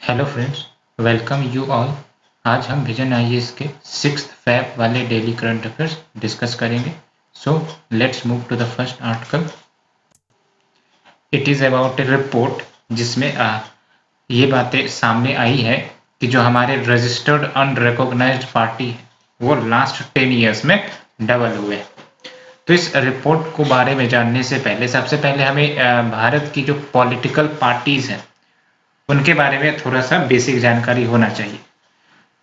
Hello friends, welcome you all. आज हम vision IAS के 6th Feb वाले डेली करंट अफेयर्स डिस्कस करेंगे। So let's move to the first article. It is about a report जिसमें ये बातें सामने आई है कि जो हमारे रजिस्टर्ड अनरिकॉग्नाइज्ड पार्टी है वो लास्ट 10 ईयर्स में डबल हुए। तो इस रिपोर्ट को बारे में जानने से पहले सबसे पहले हमें भारत की जो पॉलिटिकल पार्टीज हैं उनके बारे में थोड़ा सा बेसिक जानकारी होना चाहिए।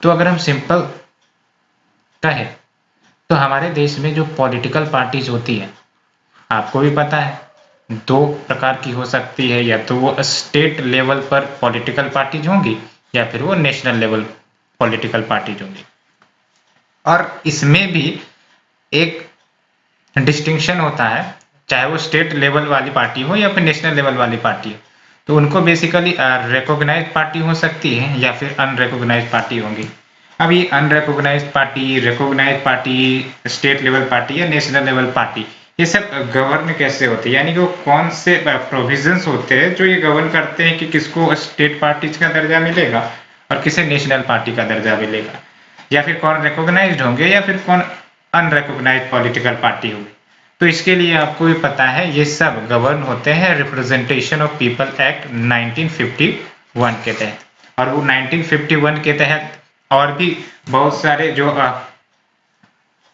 तो अगर हम सिंपल कहें तो हमारे देश में जो पॉलिटिकल पार्टीज होती है आपको भी पता है दो प्रकार की हो सकती है, या तो वो स्टेट लेवल पर पॉलिटिकल पार्टीज होंगी या फिर वो नेशनल लेवल पॉलिटिकल पार्टीज होंगी। और इसमें भी एक डिस्टिंक्शन होता है, चाहे वो स्टेट लेवल वाली पार्टी हो या फिर नेशनल लेवल वाली पार्टी हो, तो उनको बेसिकली रिकॉग्नाइज्ड पार्टी हो सकती है या फिर अनरिकॉग्नाइज्ड पार्टी होंगी। अब ये unrecognised party, recognised party, state level party या नेशनल लेवल पार्टी, ये सब गवर्न कैसे होते हैं, यानी कि वो कौन से प्रोविजंस होते हैं जो ये गवर्न करते हैं कि किसको स्टेट पार्टीज का दर्जा मिलेगा और किसे नेशनल पार्टी का दर्जा मिलेगा, या फिर कौन रिकॉग्नाइज्ड होंगे या फिर कौन अनरिकॉग्नाइज्ड पॉलिटिकल पार्टी होगी। तो इसके लिए आपको भी पता है ये सब गवर्न होते हैं रिप्रेजेंटेशन ऑफ पीपल एक्ट 1951 के तहत। और वो 1951 के तहत और भी बहुत सारे जो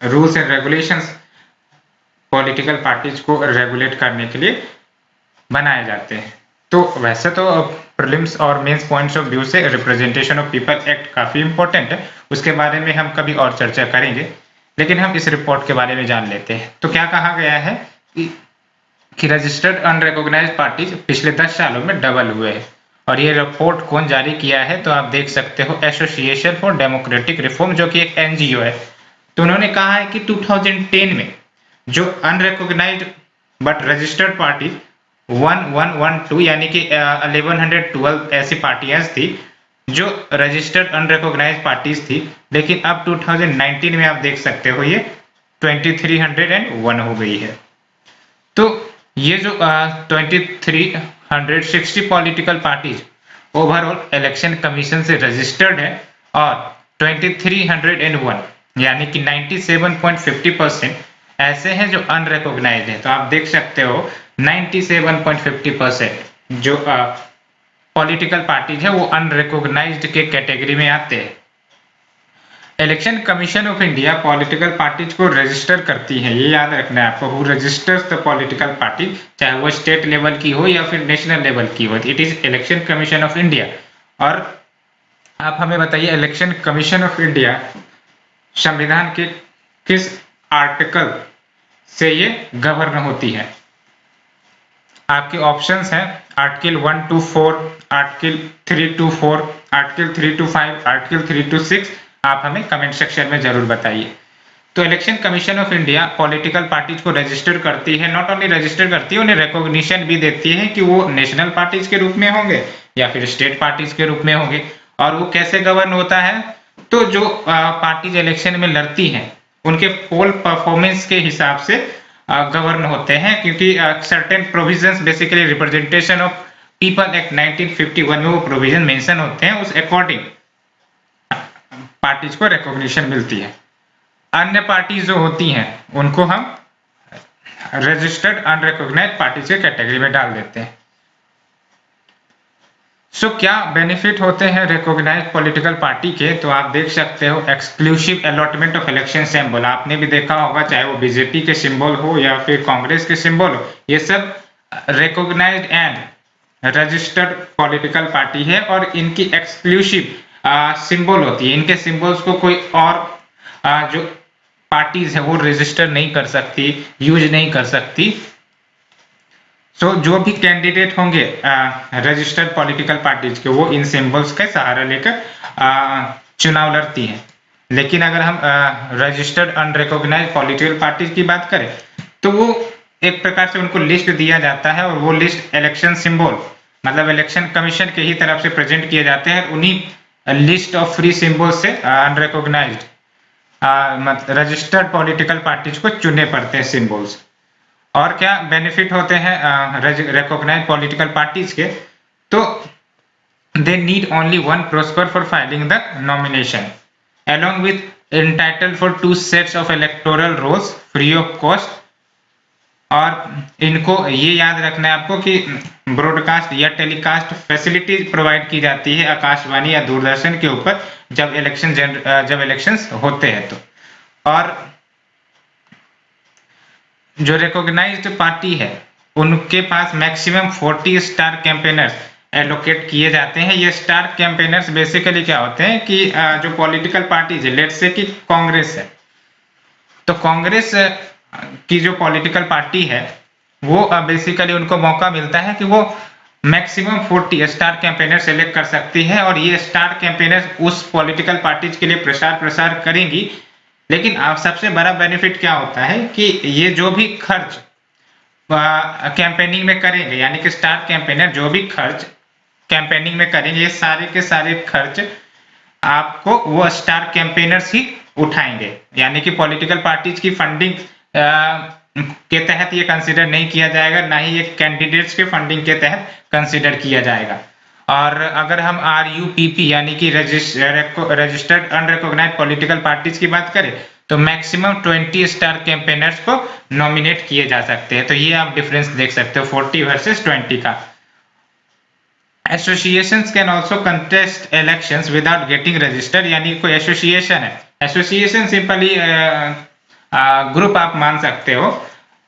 rules and regulations political parties को रेगुलेट करने के लिए बनाए जाते हैं। तो वैसे तो प्रीलिम्स और मेंस पॉइंट्स ऑफ व्यू से रिप्रेजेंटेशन ऑफ पीपल एक्ट काफी इंपॉर्टेंट है, उसके बारे में हम कभी और चर्चा करेंगे, लेकिन हम इस रिपोर्ट के बारे में जान लेते हैं। तो क्या कहा गया है कि रजिस्टर्ड अनरिकॉग्नाइज्ड पार्टीज पिछले 10 सालों में डबल हुए हैं। और ये रिपोर्ट कौन जारी किया है, तो आप देख सकते हो एसोसिएशन फॉर डेमोक्रेटिक रिफॉर्म, जो कि एक एनजीओ है। तो उन्होंने कहा है कि 2010 में जो अनरिकॉग्नाइज्ड बट रजिस्टर्ड पार्टी 1112 यानी कि 1112 ऐसी पार्टियां थी जो रजिस्टर्ड अनरिकॉग्नाइज्ड पार्टीज थी, लेकिन अब 2019 में आप देख सकते हो ये 2301 हो गई है। तो ये जो 2360 political parties overall election commission से रजिस्टर्ड है और 2301 यानी कि 97.50% ऐसे हैं जो अनरिकॉग्नाइज्ड है। तो आप देख सकते हो 97.50% जो पॉलिटिकल पार्टीज है वो अनरिकॉग्नाइज्ड के कैटेगरी में आते हैं। Election commission of India political parties को रजिस्टर करती है, ये याद रखना है आपको। Who registers the political party, चाहे वो स्टेट लेवल की हो या फिर नेशनल लेवल की हो, it is election commission of India. और आप हमें बताइए इलेक्शन कमीशन ऑफ इंडिया संविधान के किस आर्टिकल से ये गवर्न होती है। आपके ऑप्शंस हैं आर्टिकल 124, आर्टिकल 324, आर्टिकल 325, आर्टिकल 326। आप हमें कमेंट सेक्शन में जरूर बताइए। तो election commission of India political parties को रजिस्टर करती है, नॉट ओनली रजिस्टर करती है, उन्हें रिकॉग्निशन भी देती है कि वो नेशनल पार्टीज के रूप में होंगे या फिर स्टेट पार्टीज के रूप में होंगे। और वो कैसे गवर्न होता है, तो जो पार्टीज इलेक्शन में लड़ती हैं उनके पोल परफॉर्मेंस के हिसाब से गवर्न होते हैं, क्योंकि certain provisions basically representation of people act 1951 में वो प्रोविजन मेंशन होते हैं, उस अकॉर्डिंग पार्टीज को रिकॉग्निशन मिलती है। अन्य पार्टीज जो होती हैं उनको हम रजिस्टर्ड अनरिकॉग्नाइज्ड पार्टीज के कैटेगरी में डाल देते हैं। सो क्या बेनिफिट होते हैं रिकॉग्नाइज्ड पॉलिटिकल पार्टी के, तो आप देख सकते हो exclusive allotment of election symbol, आपने भी देखा होगा, चाहे वो बीजेपी के सिंबल हो या फिर कांग्रेस के सिंबल हो, ये सब recognised and registered political party है और इनकी एक्सक्लूसिव सिंबल होती है। इनके सिंबल्स को कोई और जो पार्टीज है वो रजिस्टर नहीं कर सकती, यूज नहीं कर सकती। सो जो भी कैंडिडेट होंगे रजिस्टर्ड पॉलिटिकल पार्टीज के, वो इन सिंबल्स का सहारा लेकर चुनाव लड़ती हैं। लेकिन अगर हम रजिस्टर्ड अनरिकॉग्नाइज्ड पॉलिटिकल पार्टीज की बात करें तो वो एक प्रकार से उनको लिस्ट दिया जाता है और वो लिस्ट इलेक्शन सिंबल मतलब इलेक्शन कमीशन के ही तरफ से प्रेजेंट किए जाते हैं। उन्हीं लिस्ट ऑफ फ्री सिंबल से अनरिकॉग्नाइज्ड रजिस्टर्ड पॉलिटिकल पार्टीज को चुनने पड़ते हैं सिंबल्स। और क्या बेनिफिट होते हैं रिकॉग्नाइज्ड पॉलिटिकल पार्टीज के, तो they need only one prosper for filing the nomination, along with entitled for 2 sets of electoral rolls free of cost. और इनको ये याद रखना है आपको कि ब्रॉडकास्ट या टेलीकास्ट फैसिलिटीज प्रोवाइड की जाती है आकाशवाणी या दूरदर्शन के ऊपर जब इलेक्शंस होते हैं तो। और जो रिकॉग्नाइज्ड पार्टी है उनके पास मैक्सिमम 40 स्टार कैंपेनर्स एलोकेट किए जाते हैं। ये स्टार कैंपेनर्स बेसिकली क्या होते हैं कि जो पॉलिटिकल पार्टीज है, लेट्स से कि कांग्रेस है, तो कांग्रेस की जो पॉलिटिकल पार्टी है वो बेसिकली उनको मौका मिलता है कि वो मैक्सिमम 40 स्टार कैंपेनर सेलेक्ट कर सकती है और ये स्टार कैंपेनर उस पॉलिटिकल पार्टीज के लिए प्रसार करेंगी। लेकिन सबसे बड़ा बेनिफिट क्या होता है कि ये जो भी खर्च कैंपेनिंग में करेंगे, यानी कि स्टार कैंपेनर जो भी खर्च कैंपेनिंग में करेंगे, ये सारे के सारे खर्च आपको वो स्टार कैंपेनर्स ही उठाएंगे। यानी कि पॉलिटिकल पार्टीज की फंडिंग के तहत ये कंसीडर नहीं किया जाएगा, ना ही ये कैंडिडेट्स के फंडिंग के तहत कंसीडर किया जाएगा। और अगर हम RUPP यानी कि रजिस्टर्ड अनरिकॉग्नाइज्ड पॉलिटिकल पार्टीज की बात करें तो मैक्सिमम 20 स्टार कैंपेनर्स को नॉमिनेट किए जा सकते हैं। तो ये आप डिफरेंस देख सकते हो 40 वर्सेस 20 का। Associations can also contest elections without getting registered, यानी कोई एसोसिएशन है, एसोसिएशन सिंपली ग्रुप आप मान सकते हो,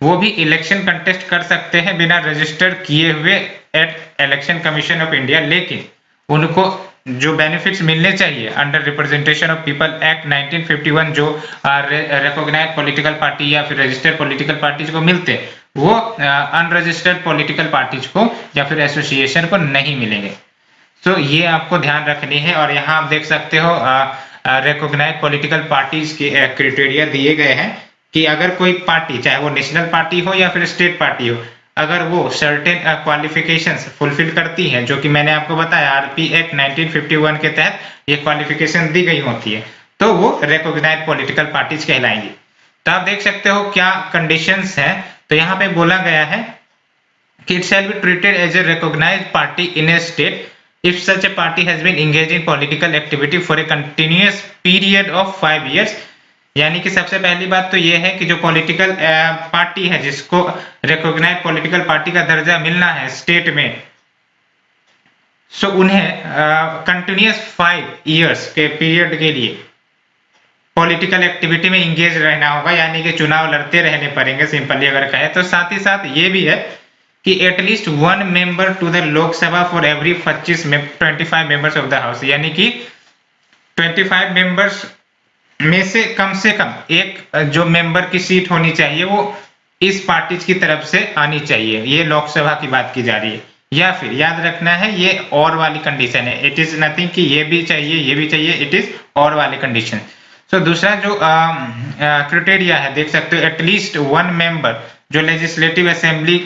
वो भी इलेक्शन कंटेस्ट कर सकते हैं बिना रजिस्टर किए हुए at election commission of India. लेकिन उनको जो बेनिफिट्स मिलने चाहिए under representation of people act 1951 जो रिकॉग्नाइज्ड पॉलिटिकल पार्टी या फिर रजिस्टर्ड पॉलिटिकल पार्टीज को मिलते हैं, वो अनरजिस्टर्ड पॉलिटिकल पार्टीज को या फिर एसोसिएशन को नहीं मिलेंगे। तो ये आपको ध्यान रखनी है। और यहाँ आप देख सकते हो रिकॉग्नाइज्ड पॉलिटिकल पार्टीज के क्राइटेरिया दिए गए हैं कि अगर कोई पार्टी, चाहे वो नेशनल पार्टी हो या फिर स्टेट पार्टी हो, अगर वो सर्टेन क्वालिफिकेशंस फुलफिल करती है, जो कि मैंने आपको बताया RP एक्ट 1951 के तहत ये क्वालिफिकेशन दी गई होती है, तो वो रिकॉग्नाइज्ड पॉलिटिकल पार्टीज कहलाएंगी। तो आप देख सकते हो क्या कंडीशंस हैं। तो यहाँ पे बोला गया है कि it shall be treated as a recognised party in a state if such a party has been engaged in political activity for a continuous period of 5 years। यानी कि सबसे पहली बात तो ये है कि जो पॉलिटिकल पार्टी है जिसको रिकॉग्नाइज्ड पॉलिटिकल पार्टी का दर्जा मिलना है स्टेट में, सो उन्हें कंटिन्यूअस 5 इयर्स के पीरियड के लिए पॉलिटिकल एक्टिविटी में इंगेज रहना होगा, यानी कि चुनाव लड़ते रहने पड़ेंगे सिंपली अगर कहे तो। साथ ही साथ ये भी है कि at least 1 member to the Lok Sabha for every 25 members of the house, यानी कि 25 मेंबर्स में से कम एक जो मेंबर की सीट होनी चाहिए वो इस पार्टी की तरफ से आनी चाहिए। ये लोकसभा की बात की जा रही है। या फिर याद रखना है ये और वाली कंडीशन है, इट इज नथिंग कि ये भी चाहिए, इट इज और वाली कंडीशन। सो दूसरा जो क्राइटेरिया है देख सकते हो, एटलीस्ट 1 मेंबर जो legislative assembly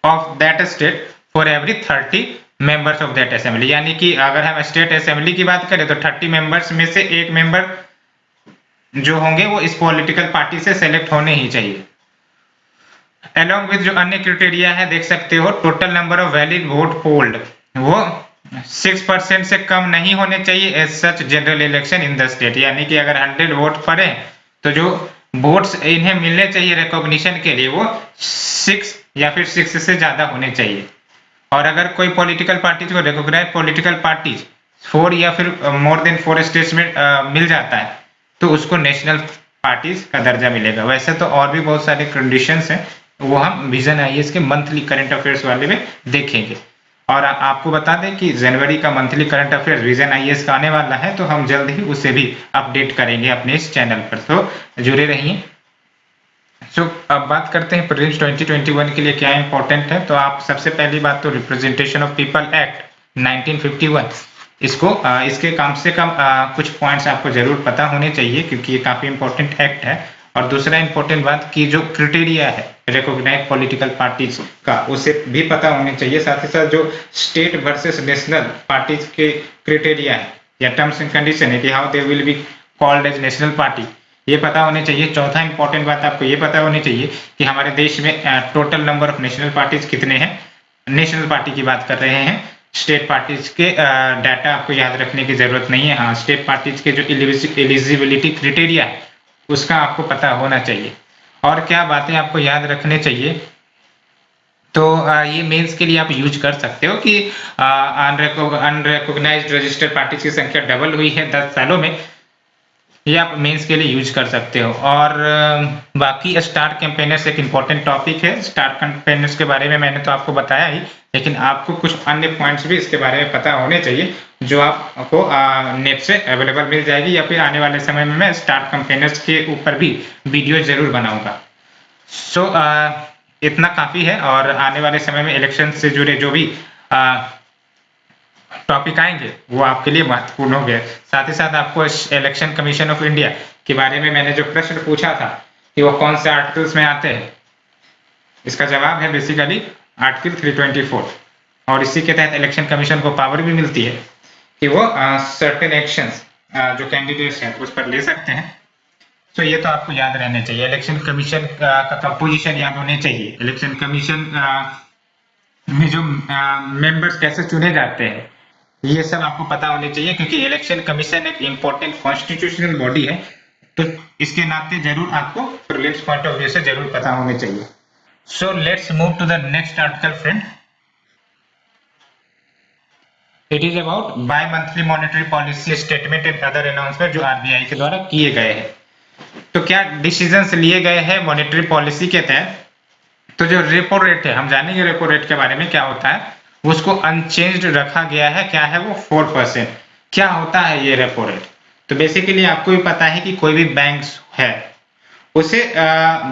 of that state for every 30 members of that assembly, यानी कि अगर हम स्टेट असेंबली की बात करें तो 30 मेंबर्स में से एक मेंबर जो होंगे वो इस पॉलिटिकल पार्टी से सेलेक्ट होने ही चाहिए। अलॉन्ग विद जो अन्य क्राइटेरिया है देख सकते हो, total number of valid vote polled वो 6% से कम नहीं होने चाहिए as such general election in the state, यानी कि अगर 100 वोट पड़े तो जो वोट्स इन्हें मिलने चाहिए रिकॉग्निशन के लिए वो 6 या फिर 6 से ज्यादा होने चाहिए। और अगर कोई पॉलिटिकल पार्टीज को रिकॉग्नाइज्ड पॉलिटिकल पार्टीज 4 या फिर मोर देन 4 स्टेट्स में मिल जाता है तो उसको नेशनल पार्टीज का दर्जा मिलेगा। वैसे तो और भी बहुत सारे कंडीशंस हैं, वो हम विजन IAS के मंथली करंट अफेयर्स वाले में देखेंगे। और आपको बता दें कि जनवरी का monthly current affairs vision IAS का आने वाला है, तो हम जल्द ही उसे भी अपडेट करेंगे अपने इस चैनल पर, तो जुड़े रहिए। सो अब बात करते हैं प्रीलिम्स 2021 के लिए क्या इंपॉर्टेंट है। तो आप सबसे पहली बात तो रिप्रेजेंटेशन ऑफ पीपल एक्ट 1951, इसके कम से कम कुछ पॉइंट्स आपको जरूर पता होने चाहिए क्योंकि ये काफी इंपॉर्टेंट एक्ट है। और दूसरा इंपॉर्टेंट बात की जो क्राइटेरिया है रिकॉग्नाइज्ड पॉलिटिकल पार्टीज का उसे भी पता होने चाहिए। साथ ही साथ जो स्टेट वर्सेस नेशनल पार्टीज के क्राइटेरिया है या टर्म्स एंड कंडीशन है कि how they will be called as national party, ये पता होने चाहिए। चौथा इंपॉर्टेंट बात आपको ये पता होनी चाहिए कि हमारे देश में total number of national parties कितने हैं, नेशनल पार्टी की बात कर रहे हैं। स्टेट पार्टीज के डाटा आपको याद रखने की जरूरत नहीं है। हाँ, स्टेट पार्टीज के जो एलिजिबिलिटी क्राइटेरिया है उसका आपको पता होना चाहिए। और क्या बातें आपको याद रखने चाहिए, तो ये मेंस के लिए आप यूज कर सकते हो कि अनरिकॉग्नाइज्ड रजिस्टर्ड पार्टीज की संख्या डबल हुई है 10 सालों में, ये आप मेंस के लिए यूज कर सकते हो। और बाकी स्टार कैंपेनर्स एक इम्पॉर्टेंट टॉपिक है। स्टार कैंपेनर्स के बारे में मैंने तो आपको बताया ही, लेकिन आपको कुछ अन्य पॉइंट्स भी इसके बारे में पता होने चाहिए जो आपको नेट से अवेलेबल मिल जाएगी, या फिर आने वाले समय में मैं स्टार कैंपेनर्स के ऊपर भी वीडियो जरूर बनाऊंगा। सो इतना काफी है, और आने वाले समय में इलेक्शन से जुड़े जो भी टॉपिक आएंगे वो आपके लिए महत्वपूर्ण हो गए। साथ ही साथ आपको इलेक्शन कमीशन ऑफ इंडिया के बारे में मैंने जो प्रश्न पूछा था कि वो कौन से आर्टिकल्स में आते हैं, इसका जवाब है बेसिकली आर्टिकल 324, और इसी के तहत इलेक्शन कमीशन को पावर भी मिलती है कि वो सर्टेन एक्शंस जो कैंडिडेट्स हैं उस पर ले सकते हैं। तो ये तो आपको याद रहने चाहिए। इलेक्शन कमीशन का कंपोजिशन याद होने चाहिए। इलेक्शन कमीशन में जो मेंबर्स कैसे चुने जाते हैं ये सब आपको पता होने चाहिए, क्योंकि इलेक्शन कमीशन एक इम्पोर्टेंट कॉन्स्टिट्यूशनल बॉडी है, तो इसके नाते जरूर आपको प्रीलिम्स पॉइंट ऑफ व्यू से जरूर पता होने चाहिए। So let's move to the next article friend. It is about bimonthly monetary policy statement and other announcement जो आरबीआई के द्वारा किए गए हैं। तो क्या डिसीजंस लिए गए हैं मॉनेटरी पॉलिसी के तहत, तो जो रेपो रेट है, हम जानेंगे रेपो रेट के बारे में क्या होता है, उसको अनचेंज्ड रखा गया है। क्या है वो? 4%। क्या होता है ये रेपो रेट? तो बेसिकली आपको भी पता है कि कोई भी बैंक है उसे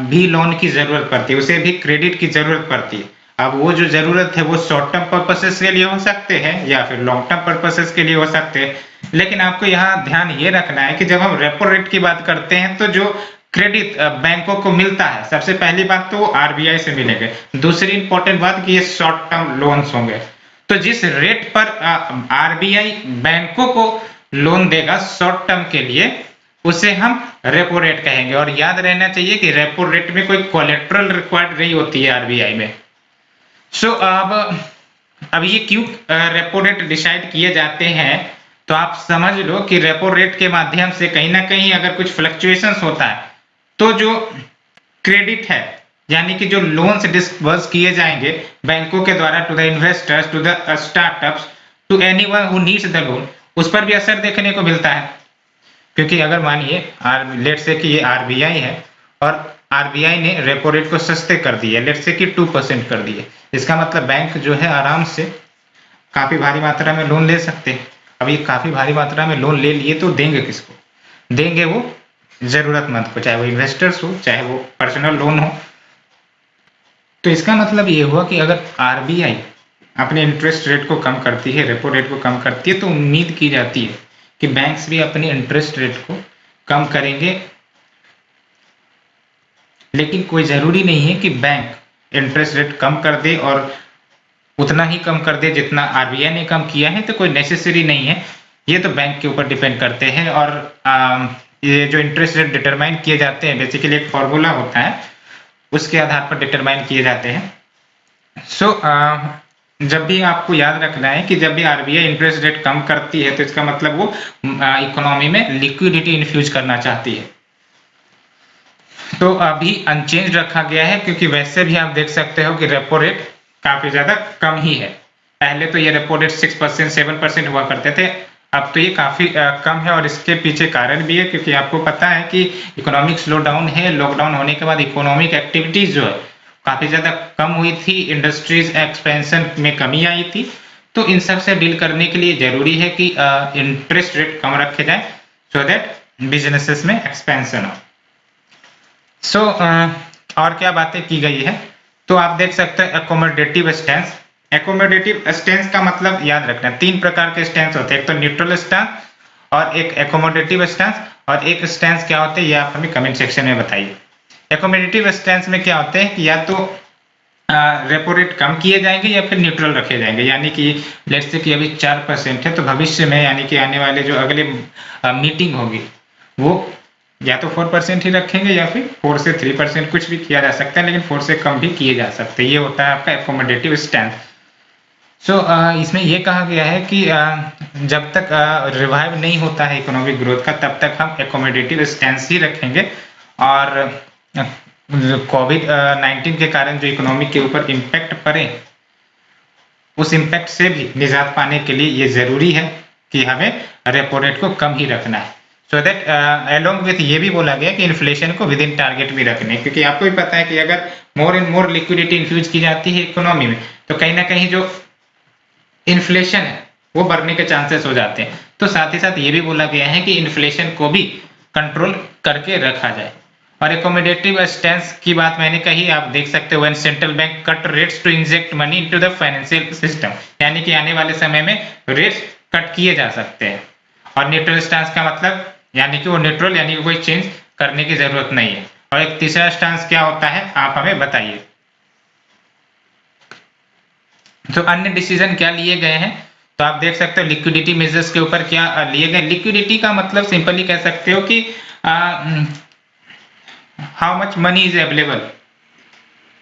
भी लोन की जरूरत पड़ती है, उसे भी क्रेडिट की जरूरत पड़ती है। अब वो जो जरूरत है वो शॉर्ट टर्म पर्पसेस के लिए हो सकते हैं या फिर लॉन्ग टर्म पर्पसेस के लिए हो सकते हैं, लेकिन आपको यहाँ ध्यान ये रखना है कि जब हम रेपो रेट की बात करते हैं तो जो क्रेडिट बैंकों को मिलता है, सबसे पहली बात तो वो आरबीआई से मिलेंगे। दूसरी इंपॉर्टेंट बात कि ये शॉर्ट टर्म लोन्स होंगे। तो जिस रेट पर आरबीआई बैंकों को लोन देगा शॉर्ट टर्म के लिए, उसे हम रेपो रेट कहेंगे। और याद रहना चाहिए कि रेपो रेट में कोई कोलेट्रल रिक्वायर्ड नहीं होती है आरबीआई में। सो अब ये क्यों रेपो रेट डिसाइड किए जाते हैं, तो आप समझ लो कि रेपो रेट के माध्यम से कहीं ना कहीं अगर कुछ फ्लक्चुएशंस होता है तो जो क्रेडिट है, यानी कि जो लोन्स डिस्बर्स किए जाएंगे बैंकों के द्वारा to the investors, to the startups, to anyone who needs the loan, उस पर भी असर देखने को मिलता है। क्योंकि अगर मानिए लेट्स से कि ये आरबीआई है और आरबीआई ने रेपो रेट को सस्ते कर दिए, लेट्स से कि 2% कर दिए, इसका मतलब बैंक जो है आराम से काफी भारी मात्रा में लोन ले सकते हैं। अब ये काफी भारी मात्रा में लोन ले लिए तो देंगे किसको? देंगे वो जरूरतमंद को, चाहे वो इन्वेस्टर्स हो चाहे वो पर्सनल लोन हो। तो इसका मतलब ये हुआ कि अगर आरबीआई अपने इंटरेस्ट रेट को कम करती है, रेपो रेट को कम करती है, तो उम्मीद की जाती है कि बैंक्स भी अपने इंटरेस्ट रेट को कम करेंगे। लेकिन कोई जरूरी नहीं है कि बैंक इंटरेस्ट रेट कम कर दे और उतना ही कम कर दे जितना आरबीआई ने कम किया है, तो कोई नेसेसरी नहीं है। ये तो बैंक के ऊपर डिपेंड करते हैं। और ये जो इंटरेस्ट रेट डिटरमाइन किए जाते हैं बेसिकली एक फॉर्मूला होता है, उसके आधार पर डिटरमाइन किए जाते हैं। सो जब भी आपको याद रखना है कि जब भी आरबीआई इंटरेस्ट रेट कम करती है तो इसका मतलब वो इकोनॉमी में लिक्विडिटी इन्फ्यूज करना चाहती है। तो अभी अनचेंज रखा गया है, क्योंकि वैसे भी आप देख सकते हो कि रेपो रेट काफी ज्यादा कम ही है। पहले तो ये रेपो रेट 6% 7% हुआ करते थे, अब तो ये काफी कम है। और इसके पीछे कारण भी है, क्योंकि आपको पता है कि इकोनॉमिक स्लो डाउन है। लॉकडाउन होने के बाद इकोनॉमिक एक्टिविटीज जो है काफी ज्यादा कम हुई थी, इंडस्ट्रीज एक्सपेंशन में कमी आई थी। तो इन सब से डील करने के लिए जरूरी है कि इंटरेस्ट रेट कम रखे जाए, सो दैट बिजनेसेस में एक्सपेंशन हो। सो और क्या बातें की गई है, तो आप देख सकते हैं एकोमोडेटिव स्टैंस। एकोमोडेटिव स्टैंस का मतलब याद रखना, 3 प्रकार के स्टैंस होते हैं, एक तो न्यूट्रल स्टैंस और एक एकोमोडेटिव स्टैंस और एक स्टैंस क्या होते हैं ये आप हमें कमेंट सेक्शन में बताइए। एकोमोडेटिव स्टैंस में क्या होते हैं कि या तो रेपो रेट कम किए जाएंगे या फिर न्यूट्रल रखे जाएंगे। यानी कि लेट्स से कि अभी 4% है, तो भविष्य में यानी कि आने वाले जो अगले मीटिंग होगी वो या तो 4% ही रखेंगे या फिर 4 से 3% कुछ भी किया जा सकता है, लेकिन 4 से कम भी किए जा सकते हैं। ये होता है आपका एकोमोडेटिव स्टैंस। इसमें ये कहा गया है कि जब तक रिवाइव नहीं होता है इकोनॉमिक ग्रोथ का, तब तक हम एकोमोडेटिव स्टैंस ही रखेंगे। और कोविड-19 के कारण जो इकोनॉमी के ऊपर इम्पैक्ट पड़े, उस इम्पैक्ट से भी निजात पाने के लिए ये जरूरी है कि हमें रेपो रेट को कम ही रखना है। सो दैट अलोंग विथ ये भी बोला गया कि इन्फ्लेशन को विद इन टारगेट भी रखने, क्योंकि आपको भी पता है कि अगर more and more liquidity infuse की जाती है इकोनॉमी में, तो कहीं ना कहीं जो इन्फ्लेशन है वो बढ़ने के चांसेस हो जाते हैं। तो साथ ही साथ ये भी बोला गया है कि इन्फ्लेशन को भी कंट्रोल करके रखा जाए। और एकोमोडेटिव स्टैंस की बात मैंने कही, आप देख सकते हो, when central bank cut rates to inject money into the financial system, यानी कि आने वाले समय में रेट्स कट किए जा सकते हैं। और न्यूट्रल स्टांस का मतलब यानी कि वो न्यूट्रल, यानी कि कोई चेंज करने की जरूरत नहीं है। और एक तीसरा स्टांस क्या होता है, आप हमें बताइए। तो अन्य डिसीजन क्या लिए गए हैं, तो आप देख सकते हो लिक्विडिटी मेजर्स के ऊपर क्या लिए गए। लिक्विडिटी का मतलब सिंपली कह सकते हो कि how much money is available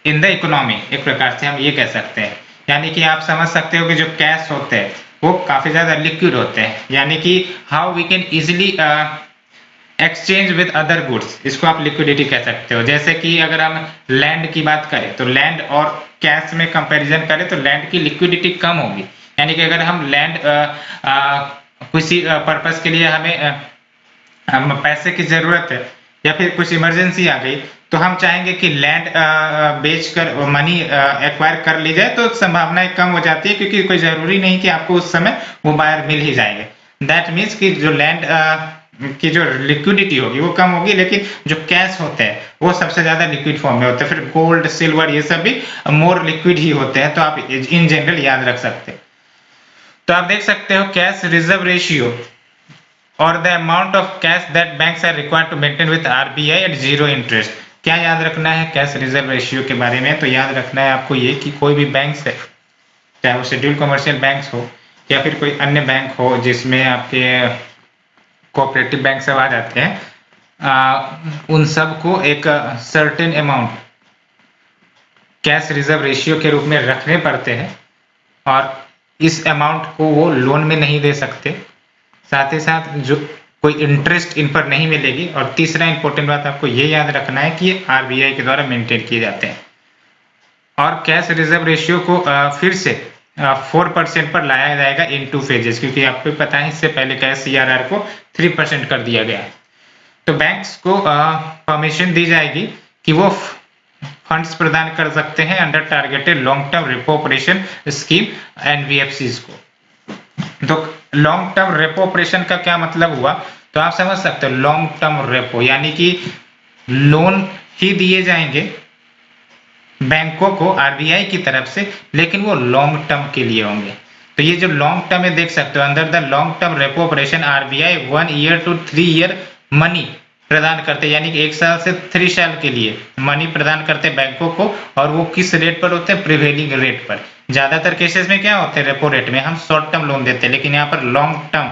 in the economy, एक प्रकार से हम ये कह सकते हैं। यानी कि आप समझ सकते हो कि जो कैश होते हैं वो काफी ज्यादा लिक्विड होते हैं, यानी कि how we can easily exchange with other goods, इसको आप लिक्विडिटी कह सकते हो। जैसे कि अगर हम लैंड की बात करें तो लैंड और कैश में कंपैरिजन करें तो लैंड की लिक्विडिटी कम होगी। यानी कि अगर हम लैंड किसी पर्पस के लिए हमें पैसे की जरूरत है या फिर कुछ इमरजेंसी आ गई, तो हम चाहेंगे कि लैंड बेचकर मनी एक्वायर कर ली जाए, तो संभावनाएं कम हो जाती है, क्योंकि कोई जरूरी नहीं कि आपको उस समय वो बायर मिल ही जाएंगे। दैट मीन्स कि जो लैंड की जो लिक्विडिटी होगी वो कम होगी, लेकिन जो कैश होते हैं वो सबसे ज्यादा लिक्विड फॉर्म में होते हैं। फिर गोल्ड, सिल्वर, ये सब भी मोर लिक्विड ही होते हैं, तो आप इन जनरल याद रख सकते हैं। तो आप देख सकते हो कैश रिजर्व रेशियो और the amount of cash that banks are required to maintain with RBI at zero interest. क्या याद रखना है कैश रिजर्व रेशियो के बारे में, तो याद रखना है आपको ये कि कोई भी बैंक है, चाहे वो शेड्यूल कमर्शियल बैंक हो या फिर कोई अन्य बैंक हो जिसमें आपके कोऑपरेटिव बैंक सब आ जाते हैं, उन सब को एक certain amount cash reserve ratio के रूप में रखने पड़ते हैं, और इस अमाउंट को वो लोन में नहीं दे सकते। साथ ही साथ जो कोई इंटरेस्ट इन पर नहीं मिलेगी। और तीसरा इंपॉर्टेंट बात आपको ये याद रखना है कि ये आरबीआई के द्वारा मेंटेन किए जाते हैं। और कैश रिजर्व रेशियो को फिर से 4% पर लाया जाएगा इन 2 फेजेस, क्योंकि आपको पता है इससे पहले कैश सीआरआर को 3% कर दिया गया है। तो बैंक्स को परमिशन दी जाएगी कि वो फंड्स प्रदान कर सकते हैं under targeted long term repo operation scheme NBFCs को। तो लॉन्ग टर्म रेपो ऑपरेशन का क्या मतलब हुआ, तो आप समझ सकते हो लॉन्ग टर्म रेपो यानी कि लोन ही दिए जाएंगे बैंकों को आरबीआई की तरफ से, लेकिन वो लॉन्ग टर्म के लिए होंगे। तो ये जो लॉन्ग टर्म है देख सकते हो, under the long term repo operation RBI 1 year to 3 year money प्रदान करते, यानी कि 1 साल से 3 साल के लिए मनी प्रदान करते बैंकों को। और वो किस रेट पर होते हैं, प्रिवेलिंग रेट पर। ज्यादातर केसेस में क्या होते हैं, रेपो रेट में हम शॉर्ट टर्म लोन देते हैं, लेकिन यहाँ पर लॉन्ग टर्म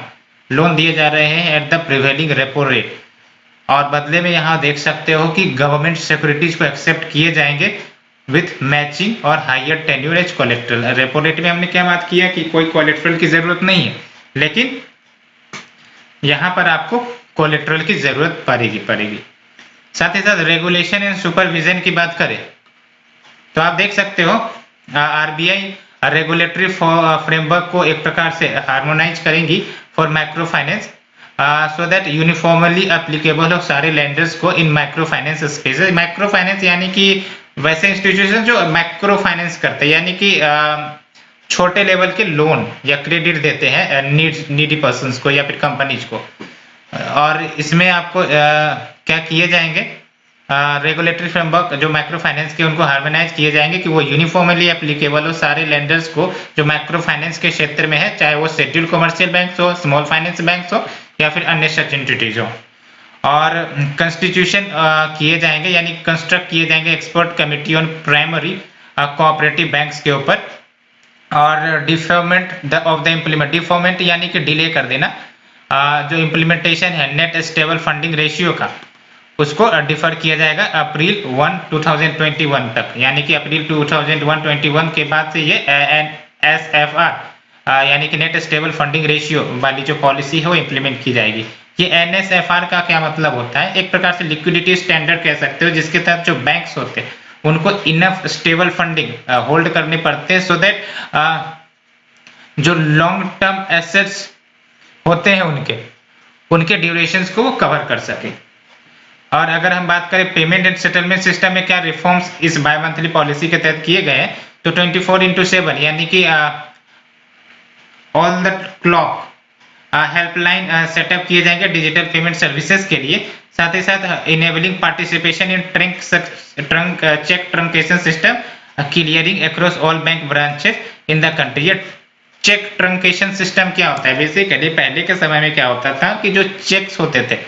लोन दिए जा रहे हैं at the prevailing repo rate. और बदले में यहाँ देख सकते हो कि गवर्नमेंट सिक्योरिटीज को एक्सेप्ट किए जाएंगे विथ मैचिंग और higher tenure as collateral. Repo rate में हमने क्या बात किया कि कोई कोलेट्रल की जरूरत नहीं है, लेकिन यहाँ पर आपको कोलेट्रल की जरूरत पड़ेगी। साथ ही साथ रेगुलेशन एंड सुपरविजन की बात करें तो आप देख सकते हो आरबीआई रेगुलेटरी फ्रेमवर्क को एक प्रकार से हार्मोनाइज करेंगी for micro finance, so that uniformly applicable हो सारे लेंडर्स को in micro finance space. Micro finance यानी कि वैसे इंस्टीट्यूशन जो माइक्रो फाइनेंस करते हैं, यानी कि छोटे लेवल के लोन या क्रेडिट देते हैं नीडी पर्सन्स को या फिर कंपनीज को। और इसमें आपको क्या किए जाएंगे, रेगुलेटरी फ्रेमवर्क जो माइक्रो फाइनेंस के उनको हार्मोनाइज किए जाएंगे कि वो यूनिफॉर्मली एप्लीकेबल हो सारे लेंडर्स को जो माइक्रो फाइनेंस के क्षेत्र में है, चाहे वो शेड्यूल कमर्शियल बैंक हो, स्मॉल फाइनेंस बैंक हो या फिर अन्य सच एंटिटीज हो। और कंस्टिट्यूशन किए जाएंगे, यानी कंस्ट्रक्ट किए जाएंगे expert committee on primary cooperative banks के ऊपर। और डिफर्मेंट ऑफ द इम्प्लीमेंट, डिफॉर्मेंट यानी कि डिले कर देना, जो इम्प्लीमेंटेशन है नेट स्टेबल फंडिंग रेशियो का, उसको डिफर किया जाएगा अप्रैल 1, 2021 तक। यानी कि अप्रैल 2021 के बाद से ये NSFR यानी कि नेट स्टेबल फंडिंग रेशियो वाली जो पॉलिसी है वो इम्प्लीमेंट की जाएगी। ये NSFR का क्या मतलब होता है? एक प्रकार से लिक्विडिटी स्टैंडर्ड कह सकते हो, जिसके तहत जो बैंक्स होते हैं उनको इनफ स्टेबल फंडिंग होल्ड करने पड़ते हैं, सो दैट जो लॉन्ग टर्म एसेट्स होते हैं उनके ड्यूरेशंस को वो कवर कर सके। और अगर हम बात करें पेमेंट एंड सेटलमेंट सिस्टम में क्या रिफॉर्म्स इस बाय मंथली पॉलिसी के तहत किए गए हैं, तो 24/7 यानी कि all the clock helpline setup किए जाएंगे डिजिटल पेमेंट सर्विसेज के लिए। साथ ही साथ enabling participation in cheque truncation system clearing across all bank branches in the country. ये चेक ट्रंकेशन सिस्टम क्या होता है? बेसिकली पहले के समय में क्या होता था कि जो चेक्स होते थे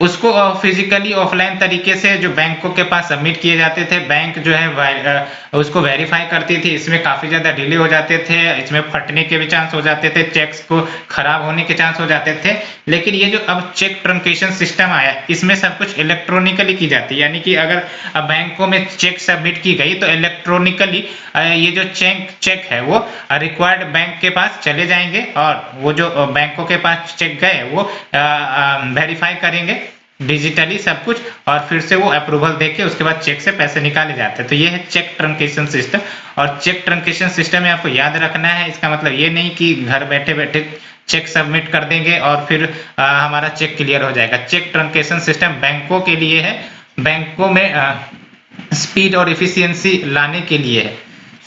उसको फिजिकली ऑफलाइन तरीके से जो बैंकों के पास सबमिट किए जाते थे, बैंक जो है उसको वेरीफाई करती थी। इसमें काफी ज्यादा डिले हो जाते थे, इसमें फटने के भी चांस हो जाते थे, चेक्स को खराब होने के चांस हो जाते थे। लेकिन ये जो अब चेक ट्रंकेशन सिस्टम आया, इसमें सब कुछ इलेक्ट्रॉनिकली की जाती है, यानी कि अगर बैंकों में चेक सबमिट की गई तो इलेक्ट्रॉनिकली ये जो चेक है वो रिक्वायर्ड बैंक के पास चले जाएंगे और वो जो बैंकों के पास चेक गए वो वेरीफाई करेंगे डिजिटली सब कुछ, और फिर से वो अप्रूवल देके उसके बाद चेक से पैसे निकाले जाते हैं। तो ये है चेक ट्रंकेशन सिस्टम। और चेक ट्रंकेशन सिस्टम में आपको याद रखना है, इसका मतलब ये नहीं कि घर बैठे बैठे चेक सबमिट कर देंगे और फिर हमारा चेक क्लियर हो जाएगा। चेक ट्रंकेशन सिस्टम बैंकों के लिए है, बैंकों में स्पीड और एफिशिएंसी लाने के लिए है,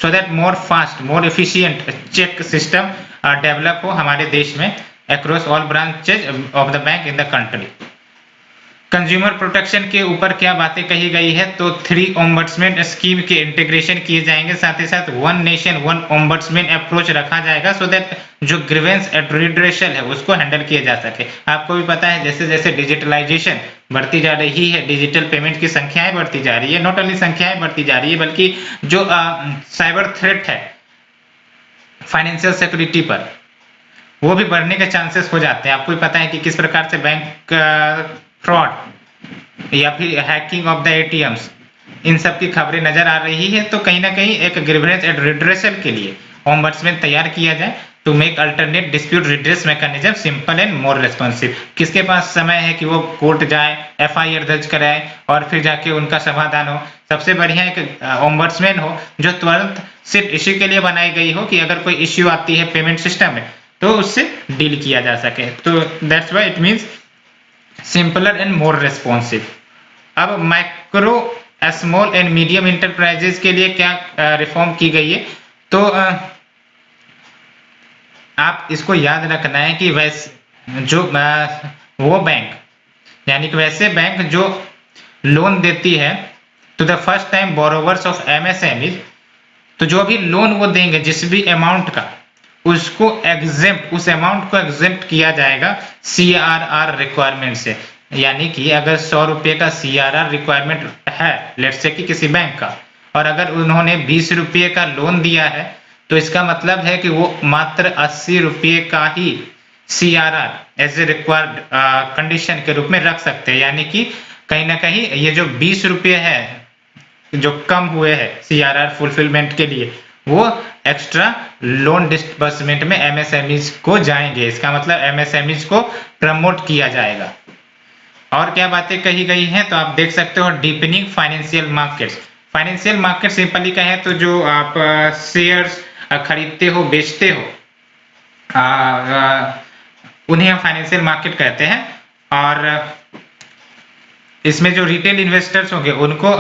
so that more fast more efficient cheque system develop हो हमारे देश में across all branches of the bank in the country. Consumer protection के ऊपर क्या बातें कही गई है, तो 3 ओम्बड्समैन स्कीम के इंटीग्रेशन किए जाएंगे, साथ ही साथ 1 नेशन 1 ओम्बड्समैन अप्रोच रखा जाएगा, सो दैट जो ग्रीवेंस रिड्रेसल है उसको हैंडल किया जा सके। आपको भी पता है जैसे जैसे डिजिटलाइजेशन बढ़ती जा रही है, डिजिटल पेमेंट की संख्याएं बढ़ती जा रही है, नॉट ओनली संख्याएं बढ़ती जा रही है बल्कि जो साइबर थ्रेट है फाइनेंशियल सिक्योरिटी पर वो भी बढ़ने के चांसेस हो जाते हैं। आपको भी पता है कि किस प्रकार से बैंक फ्रॉड या फिर हैकिंग ऑफ द एटीएम्स, इन सब की खबरें नजर आ रही है। तो कहीं ना कहीं एक ग्रीवेंस रिड्रेसल के लिए ओम्बड्समैन तैयार किया जाए to make alternate dispute redress mechanism simple and more responsive. किसके पास समय है कि वो कोर्ट जाए, एफआईआर दर्ज कराए और फिर जाके उनका समाधान हो। सबसे बढ़िया एक ओम्बड्समैन हो जो तुरंत सिर्फ इश्यू के लिए बनाई गई हो कि अगर कोई इश्यू आती है पेमेंट सिस्टम में तो उससे डील किया जा सके। तो that's why it means simpler and more responsive. अब micro small and medium enterprises के लिए क्या रिफॉर्म की गई है, तो आप इसको याद रखना है कि वैसे जो वो बैंक यानी कि वैसे बैंक जो लोन देती है to the first time borrowers of MSME, तो जो भी लोन वो देंगे जिस भी अमाउंट का उसको एग्जेम्प्ट, उस अमाउंट को एग्जेम्प्ट किया जाएगा CRR रिक्वायरमेंट से। यानी कि अगर 100 रुपए का CRR रिक्वायरमेंट है लेट्स से कि किसी बैंक का, और अगर उन्होंने 20 रुपए का लोन दिया है तो इसका मतलब है कि वो मात्र 80 रुपए का ही CRR as a required condition के रूप में रख सकते हैं। यानी कि कहीं ना कहीं ये जो 20 रुपए है जो कम हुए हैं CRR फुलफिलमेंट के लिए, वो एक्स्ट्रा लोन डिस्बर्समेंट में MSMEs को जाएंगे। इसका मतलब MSMEs को प्रमोट किया जाएगा। और क्या बातें कही गई हैं, तो आप देख सकते हो deepening financial markets. Financial market simply कहें तो जो आप शेयर्स खरीदते हो बेचते हो उन्हें हम फाइनेंशियल मार्केट कहते हैं। और इसमें जो रिटेल इन्वेस्टर्स होंगे उनको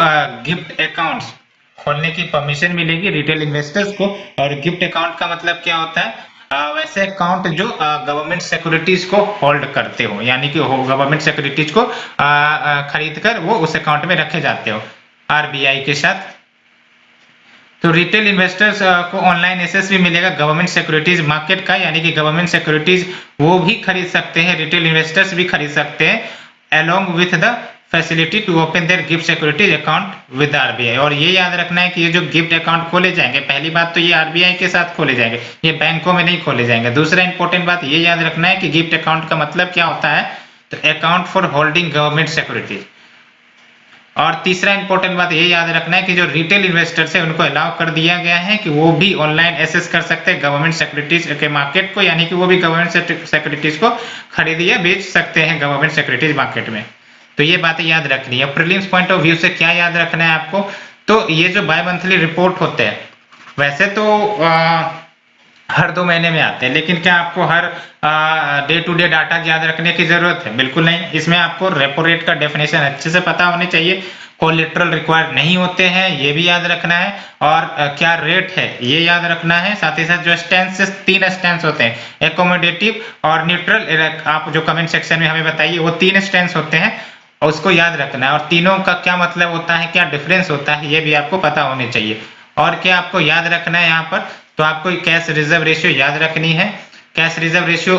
गिफ्ट अकाउंट्स खोलने की परमिशन मिलेगी रिटेल इन्वेस्टर्स को। और गिफ्ट अकाउंट का मतलब क्या होता है, वैसे अकाउंट जो गवर्नमेंट सिक्योरिटीज को होल्ड करते हो, यानी कि गवर्नमेंट सिक्योरिटीज को खरीद कर वो उस अकाउंट में रखे जाते हो RBI के साथ। तो रिटेल इन्वेस्टर्स को ऑनलाइन एक्सेस भी मिलेगा गवर्नमेंट सिक्योरिटीज मार्केट का, यानी कि गवर्नमेंट सिक्योरिटीज वो भी खरीद सकते हैं, रिटेल इन्वेस्टर्स भी खरीद सकते हैं along with the facility to open their gift securities account with RBI। और ये याद रखना है कि ये जो गिफ्ट अकाउंट खोले जाएंगे, पहली बात तो ये RBI के साथ खोले जाएंगे, ये बैंकों में नहीं खोले जाएंगे। दूसरा इंपॉर्टेंट बात ये याद रखना है कि गिफ्ट अकाउंट का मतलब क्या होता है, तो account for holding government securities. और तीसरा इंपॉर्टेंट बात ये याद रखना है कि जो रिटेल इन्वेस्टर्स है उनको अलाउ कर दिया गया है कि वो भी ऑनलाइन एसेस कर सकते हैं गवर्नमेंट सिक्योरिटीज के मार्केट को, यानी कि वो भी गवर्नमेंट सिक्योरिटीज को खरीद या बेच सकते हैं गवर्नमेंट सिक्योरिटीज मार्केट में। तो ये बातें याद रखनी है। प्रीलिम्स पॉइंट ऑफ व्यू से क्या याद रखना है आपको, तो ये जो बाय मंथली रिपोर्ट होते हैं वैसे तो हर 2 महीने में आते हैं, लेकिन क्या आपको हर डे टू डे डाटा याद रखने की जरूरत है? बिल्कुल नहीं। इसमें आपको रेपो रेट का डेफिनेशन अच्छे से पता होने चाहिए, कोलेटरल रिक्वायर्ड नहीं होते हैं ये भी याद रखना है, और क्या रेट है ये याद रखना है। साथ ही साथ जो स्टैंसेस 3 स्टैंस होते हैं, एकोमोडेटिव और न्यूट्रल, आप जो कमेंट सेक्शन में हमें बताइए, वो 3 स्टैंस होते हैं और उसको याद रखना है, और तीनों का क्या मतलब होता है, क्या डिफरेंस होता है, ये भी आपको पता होने चाहिए। और क्या आपको याद रखना है यहाँ पर, तो आपको कैश रिजर्व रेशियो याद रखनी है। कैश रिजर्व रेशियो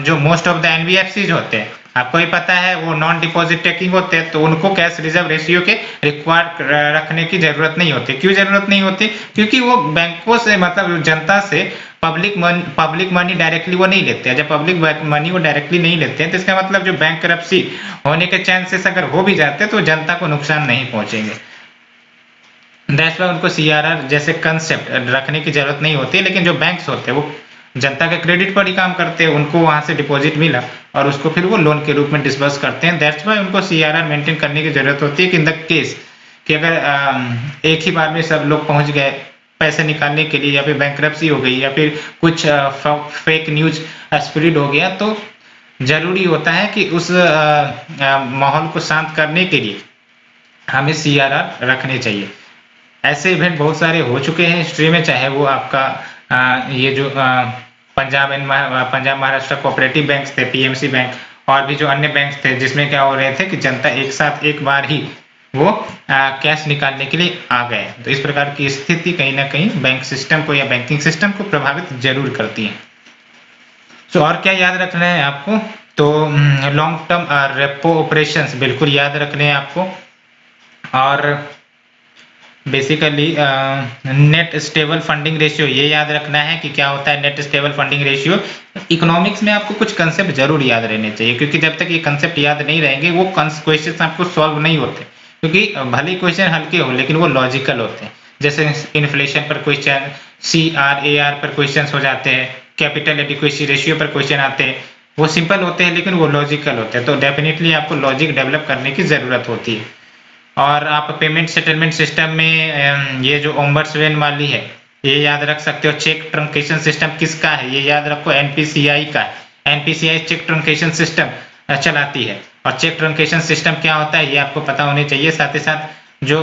जो मोस्ट ऑफ द एनबीएफसीज होते हैं, आपको ही पता है वो नॉन डिपॉजिट टेकिंग होते हैं, तो उनको कैश रिजर्व रेशियो के रिक्वायर्ड रखने की जरूरत नहीं होती। क्यों जरूरत नहीं होती? क्योंकि वो बैंकों से, मतलब जनता से पब्लिक मनी डायरेक्टली वो नहीं लेते हैं। जब पब्लिक मनी वो डायरेक्टली नहीं लेते हैं तो इसका मतलब जो बैंक करप्सी होने के चांसेस अगर हो भी जाते हैं तो जनता को नुकसान नहीं पहुंचेंगे। दैट्स वाई उनको सीआरआर जैसे कंसेप्ट रखने की जरूरत नहीं होती, लेकिन जो बैंक्स होते हैं वो जनता के क्रेडिट पर ही काम करते हैं, उनको वहां से डिपॉजिट मिला और उसको फिर वो लोन के रूप में डिस्बर्स करते हैं। दैट्स वाई उनको सीआरआर मेंटेन करने की जरूरत होती है कि इन द केस कि अगर एक ही बार में सब लोग पहुंच गए पैसे निकालने के लिए, या फिर बैंक्रप्सी हो गई, या फिर कुछ फेक न्यूज स्प्रेड हो गया, तो जरूरी होता है कि उस माहौल को शांत करने के लिए हमें सीआरआर रखने चाहिए। ऐसे इवेंट बहुत सारे हो चुके हैं हिस्ट्री में, चाहे वो आपका ये जो पंजाब महाराष्ट्र कोऑपरेटिव बैंक थे, पीएमसी बैंक, और भी जो अन्य बैंक थे, जिसमें क्या हो रहे थे कि जनता एक साथ एक बार ही वो कैश निकालने के लिए आ गए। तो इस प्रकार की स्थिति कहीं ना कहीं बैंक सिस्टम को या बैंकिंग सिस्टम को प्रभावित जरूर करती है। सो और क्या याद रखना है आपको, तो लॉन्ग टर्म रेपो ऑपरेशंस बिल्कुल याद रखने हैं आपको, और basically net stable funding ratio ये याद रखना है कि क्या होता है net stable funding ratio. Economics में आपको कुछ कंसेप्ट जरूर याद रहने चाहिए, क्योंकि जब तक ये कंसेप्ट याद नहीं रहेंगे वो क्वेश्चन आपको सॉल्व नहीं होते, क्योंकि भले क्वेश्चन हल्के हो लेकिन वो लॉजिकल होते हैं। जैसे इन्फ्लेशन पर क्वेश्चन, CRAR पर क्वेश्चन हो जाते हैं, कैपिटल एडिक्वेसी रेशियो पर क्वेश्चन आते हैं, वो सिंपल होते हैं लेकिन वो लॉजिकल होते हैं। तो डेफिनेटली आपको लॉजिक डेवलप करने की जरूरत होती है। और आप पेमेंट सेटलमेंट सिस्टम में ये जो ओम्बर्सवेन वाली है ये याद रख सकते हो। चेक ट्रंकेशन सिस्टम किसका है ये याद रखो, एनपीसीआई का। एनपीसीआई चेक ट्रंकेशन सिस्टम चलाती है, और चेक ट्रंकेशन सिस्टम क्या होता है ये आपको पता होने चाहिए। साथ ही साथ जो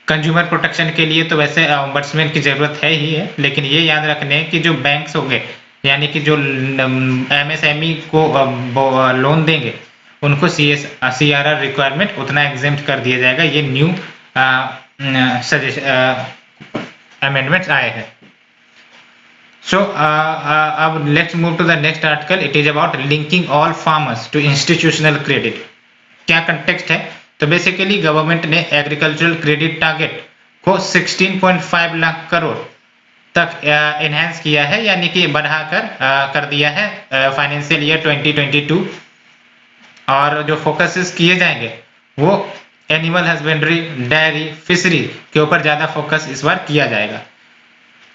कंज्यूमर प्रोटेक्शन के लिए तो वैसे ओम्बर्समैन की जरूरत है ही है, लेकिन ये याद रखने कि जो बैंक्स हो गए, यानी कि जो एमएसएमई को लोन देंगे, उनको CRR रिक्वायरमेंट उतना एग्जेम्प्ट कर दिया जाएगा। ये न्यू अमेंडमेंट्स आए हैं। सो अब let's move to the next article. It is about linking all farmers to institutional credit. क्या कंटेक्स्ट है, तो बेसिकली गवर्नमेंट ने एग्रीकल्चरल क्रेडिट टारगेट को 16.5 लाख करोड़ तक एनहेंस किया है, यानी कि बढ़ाकर कर दिया है फाइनेंशियल ईयर 2022। और जो फोकसेस किए जाएंगे वो एनिमल हस्बेंड्री, डेयरी, फिशरी के ऊपर ज्यादा फोकस इस बार किया जाएगा।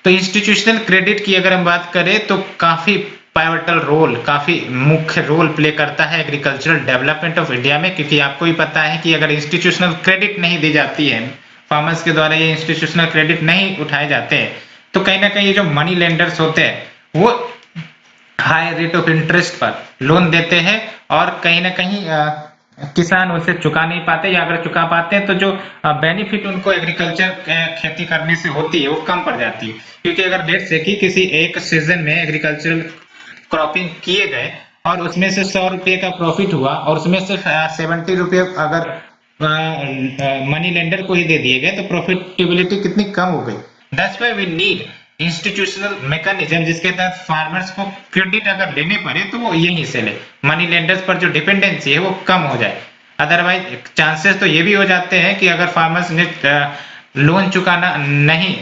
तो इंस्टीट्यूशनल क्रेडिट की अगर हम बात करें तो काफी पाइवटल रोल, काफी मुख्य रोल प्ले करता है एग्रीकल्चरल डेवलपमेंट ऑफ इंडिया में, क्योंकि आपको ही पता है कि अगर इंस्टीट्यूशनल क्रेडिट नहीं दी जाती है, फार्मर्स के द्वारा ये इंस्टीट्यूशनल क्रेडिट नहीं उठाए जाते हैं, तो कहीं ना कहीं ये जो मनी लेंडर्स होते हैं वो हाई रेट ऑफ इंटरेस्ट पर लोन देते हैं, और कहीं ना कहीं किसान उसे चुका नहीं पाते, या अगर चुका पाते हैं तो जो बेनिफिट उनको एग्रीकल्चर खेती करने से होती है वो कम पड़ जाती है। क्योंकि अगर लेट्स से कि किसी एक सीजन में एग्रीकल्चरल क्रॉपिंग किए गए और उसमें से 100 रुपये का प्रॉफिट हुआ, और उसमें से 70 रुपये अगर मनी लेंडर को ही दे दिए गए, तो प्रॉफिटेबिलिटी कितनी कम हो गई। That's why we need institutional mechanism, जिसके तहत फार्मर्स को क्रेडिट अगर लेने पड़े तो वो यहीं से ले, मनी लेंडर्स पर जो डिपेंडेंसी है वो कम हो जाए। अदरवाइज चांसेस तो ये भी हो जाते हैं कि अगर फार्मर्स ने लोन चुकाना नहीं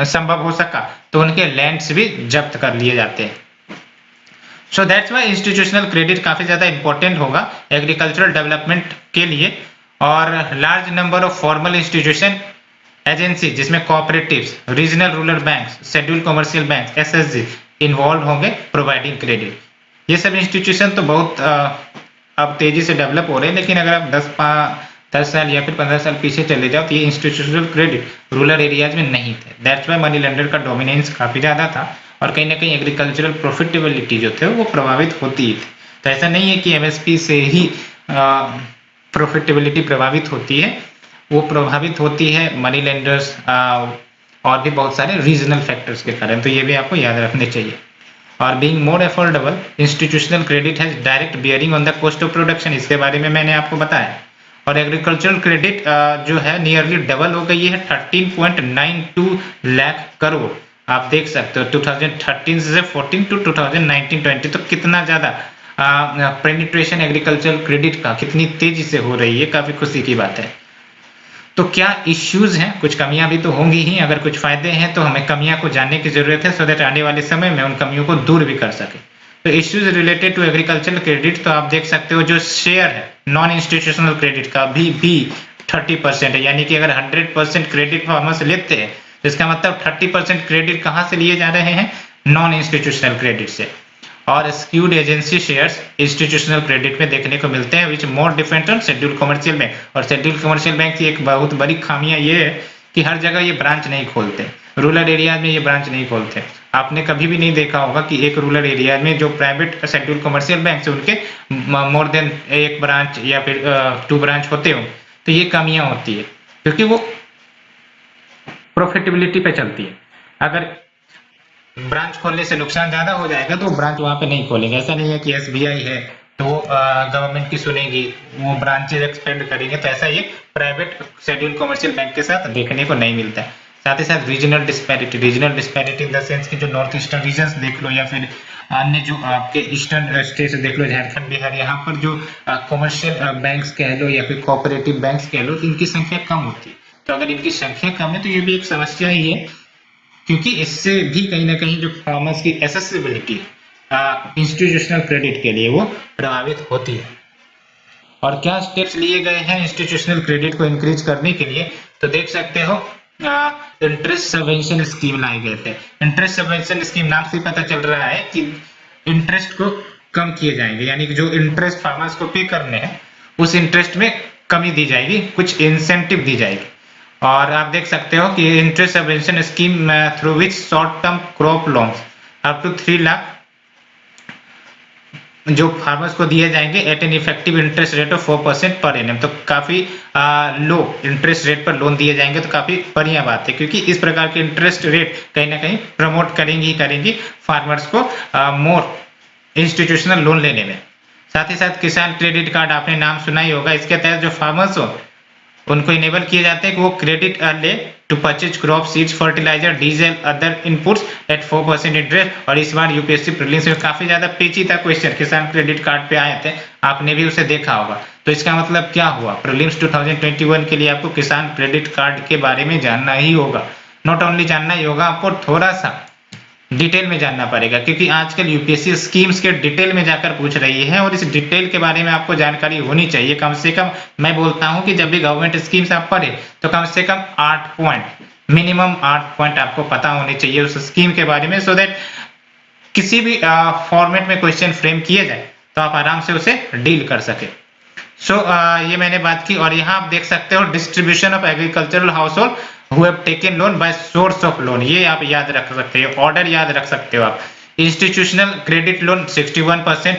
संभव हो सका तो उनके लैंड्स भी जब्त कर लिए जाते हैं। So that's why institutional credit काफी ज्यादा इंपॉर्टेंट होगा एग्रीकल्चरल डेवलपमेंट के लिए। और large number of formal institution agency जिसमें cooperatives, regional rural banks, schedule commercial bank, SSG involve होंगे प्रोवाइडिंग क्रेडिट। ये सब इंस्टीट्यूशन तो बहुत अब तेजी से डेवलप हो रहे हैं, लेकिन अगर आप 10 साल या फिर 15 साल पीछे चले जाओ तो ये इंस्टीट्यूशनल क्रेडिट रूरल एरियाज में नहीं थे। दैट्स वाई मनी लेंडर का डोमिनेंस काफी ज्यादा था और कहीं ना कहीं एग्रीकल्चरल प्रॉफिटेबिलिटी जो थे वो प्रभावित होती थी। तो ऐसा नहीं है कि एमएसपी से ही प्रॉफिटेबिलिटी प्रभावित होती है, वो प्रभावित होती है मनी लेंडर्स और भी बहुत सारे रीजनल फैक्टर्स के कारण। तो ये भी आपको याद रखने चाहिए। और being more affordable, institutional credit has direct bearing on the cost of production, इसके बारे में मैंने आपको बताया। और एग्रीकल्चरल क्रेडिट जो है नियरली डबल हो गई है 13.92 लाख करोड़। आप देख सकते हो 2013 से 14 टू 2019-20 तो कितना ज्यादा पेनिट्रेशन एग्रीकल्चरल क्रेडिट का कितनी तेजी से हो रही है, काफी खुशी की बात है। तो क्या इश्यूज हैं, कुछ कमियां भी तो होंगी ही, अगर कुछ फायदे हैं तो हमें कमियां को जानने की जरूरत है सो दैट आने वाले समय में उन कमियों को दूर भी कर सके। तो issues related to agricultural credit, तो आप देख सकते हो जो शेयर है नॉन इंस्टीट्यूशनल क्रेडिट का भी 30% है, यानी कि अगर 100% क्रेडिट फार्मर्स लेते हैं तो इसका मतलब 30% क्रेडिट कहां से लिए जा रहे हैं, नॉन इंस्टीट्यूशनल क्रेडिट से। और skewed agency shares institutional credit में देखने को मिलते हैं which more different on schedule commercial bank. और शेड्यूल कमर्शियल बैंक की एक बहुत बड़ी खामियां ये है कि हर जगह ये ब्रांच नहीं खोलते, रूरल एरिया में ये ब्रांच नहीं खोलते। आपने कभी भी नहीं देखा होगा कि एक रूरल एरिया में जो प्राइवेट शेड्यूल कमर्शियल बैंक से उनके मोर देन एक ब्रांच या फिर 2 ब्रांच होते हो। तो ये कमियां होती है क्योंकि वो प्रॉफिटेबिलिटी पे चलती है। अगर ब्रांच खोलने से नुकसान ज्यादा हो जाएगा तो ब्रांच वहां पे नहीं खोलेंगे। ऐसा नहीं है कि एसबीआई है तो वो गवर्नमेंट की सुनेगी, वो ब्रांचेज एक्सपेंड करेंगे, तो ऐसा ये प्राइवेट शेड्यूल कमर्शियल बैंक के साथ देखने को नहीं मिलता है। साथ ही साथ regional disparity in the sense कि जो नॉर्थ ईस्टर्न रीजन देख लो या फिर अन्य जो आपके ईस्टर्न स्टेट देख लो, झारखंड बिहार, यहाँ पर जो कमर्शियल बैंक्स कह लो या फिर कोऑपरेटिव बैंक्स कह लो, इनकी संख्या कम होती है। तो अगर इनकी संख्या कम है तो ये भी एक समस्या ही है, क्योंकि इससे भी कहीं ना कहीं जो फार्मर्स की एसेसिबिलिटी इंस्टीट्यूशनल क्रेडिट के लिए वो प्रभावित होती है। और क्या स्टेप्स लिए गए हैं इंस्टीट्यूशनल क्रेडिट को इंक्रीज करने के लिए, तो देख सकते हो इंटरेस्ट सबवेंशन स्कीम लाए गए थे। इंटरेस्ट सबवेंशन स्कीम नाम से पता चल रहा है कि इंटरेस्ट को कम किए जाएंगे, यानी कि जो इंटरेस्ट फार्मर्स को पे करने हैं उस इंटरेस्ट में कमी दी जाएगी, कुछ इंसेंटिव दी जाएगी। और आप देख सकते हो कि interest subvention scheme through which short term crop loans up to 3 lakh जो फार्मर्स को दिए जाएंगे at an effective interest rate of 4% per annum. तो काफी लो इंटरेस्ट रेट पर लोन दिए जाएंगे, तो काफी बढ़िया बात है, क्योंकि इस प्रकार के इंटरेस्ट रेट कहीं ना कहीं प्रमोट करेंगी फार्मर्स को मोर इंस्टीट्यूशनल लोन लेने में। साथ ही साथ किसान क्रेडिट कार्ड आपने नाम सुना ही होगा। इसके तहत जो फार्मर्स हो उनको इनेबल किए जाते हैं कि वो क्रेडिट ले to purchase crop seeds, fertiliser, diesel, other inputs at 4% interest. और इस बार यूपीएससी प्रीलिम्स में काफी ज्यादा पेचीदा क्वेश्चन किसान क्रेडिट कार्ड पे आए थे, आपने भी उसे देखा होगा। तो इसका मतलब क्या हुआ, प्रीलिम्स 2021 के लिए आपको किसान क्रेडिट कार्ड के बारे में जानना ही होगा। नॉट ओनली जानना ही होगा, आपको थोड़ा सा डिटेल में जानना पड़ेगा, क्योंकि आजकल यूपीएससी स्कीम्स के डिटेल में जाकर पूछ रही है और इस डिटेल के बारे में आपको जानकारी होनी चाहिए। कम से कम मैं बोलता हूं कि जब भी गवर्नमेंट स्कीम्स आप पढ़े तो कम से कम 8 पॉइंट, मिनिमम 8 पॉइंट आपको पता होने चाहिए उस स्कीम के बारे में, सो दैट किसी भी फॉर्मेट में क्वेश्चन फ्रेम किए जाए तो आप आराम से उसे डील कर सके। ये मैंने बात की। और यहाँ आप देख सकते हो distribution of agricultural house hold who have taken loan by source of loan, ये आप याद रख सकते हो, ऑर्डर याद रख सकते हो आप। Institutional credit loan 61%,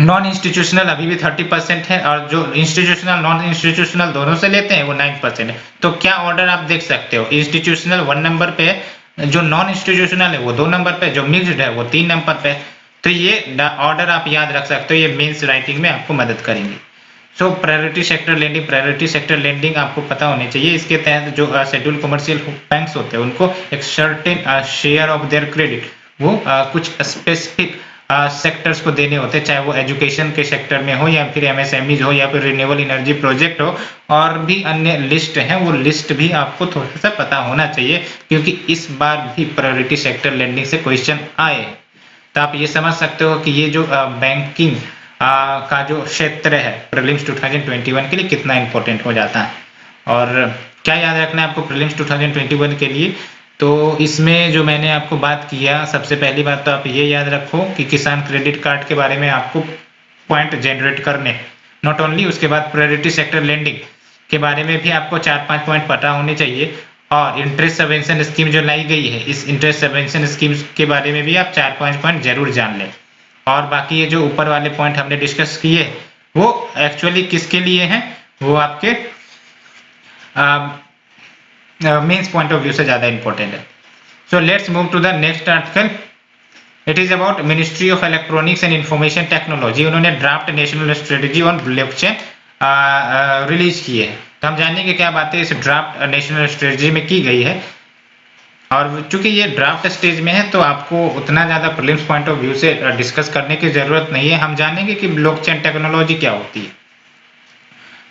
non institutional अभी भी 30% है, और जो इंस्टीट्यूशनल नॉन इंस्टीट्यूशनल दोनों से लेते हैं वो 9% है। तो क्या ऑर्डर आप देख सकते हो, इंस्टीट्यूशनल 1 नंबर पे है, जो नॉन इंस्टीट्यूशनल है वो 2 नंबर पे, जो मिक्स्ड है वो 3 नंबर पे। तो ये ऑर्डर आप याद रख सकते हो, ये मेंस राइटिंग में आपको मदद करेंगे। सो प्रायोरिटी सेक्टर लेंडिंग आपको पता होनी चाहिए। इसके तहत जो शेड्यूल कमर्शियल बैंक्स होते हैं उनको एक certain share of their credit वो कुछ स्पेसिफिक सेक्टर्स को देने होते हैं, चाहे वो एजुकेशन के सेक्टर में हो या फिर एमएसएमई हो या फिर रिन्यूएबल एनर्जी प्रोजेक्ट हो, और भी अन्य लिस्ट है, वो लिस्ट भी आपको थोड़ा सा पता होना चाहिए, क्योंकि इस बार भी प्रायोरिटी सेक्टर लेंडिंग से क्वेश्चन आए। तो आप ये समझ सकते हो कि ये जो बैंकिंग का जो क्षेत्र है प्रीलिम्स 2021 के लिए कितना इंपॉर्टेंट हो जाता है। और क्या याद रखना है आपको प्रीलिम्स 2021 के लिए, तो इसमें जो मैंने आपको बात किया, सबसे पहली बात तो आप ये याद रखो कि किसान क्रेडिट कार्ड के बारे में आपको पॉइंट जनरेट करने, नॉट ओनली, उसके बाद प्रायोरिटी सेक्टर लेंडिंग के बारे में भी आपको 4-5 पॉइंट पता होने चाहिए। और इंटरेस्ट सबवेंशन स्कीम जो लाई गई है, इस इंटरेस्ट सबवेंशन स्कीम के बारे में भी आप 4-5 पॉइंट जरूर जान लें। और बाकी ये जो ऊपर वाले पॉइंट हमने डिस्कस किए वो एक्चुअली किसके लिए हैं, वो आपके मेंस पॉइंट ऑफ व्यू से ज्यादा इंपॉर्टेंट है। So let's move to the next article. It is about ministry of electronics and information technology. उन्होंने draft national strategy on blockchain release की है। तो हम जानेंगे क्या बातें इस ड्राफ्ट नेशनल स्ट्रेटेजी में की गई है। और चूंकि ये ड्राफ्ट स्टेज में है तो आपको उतना ज्यादा प्रीलिम्स पॉइंट ऑफ व्यू से डिस्कस करने की जरूरत नहीं है। हम जानेंगे कि ब्लॉकचेन टेक्नोलॉजी क्या होती है।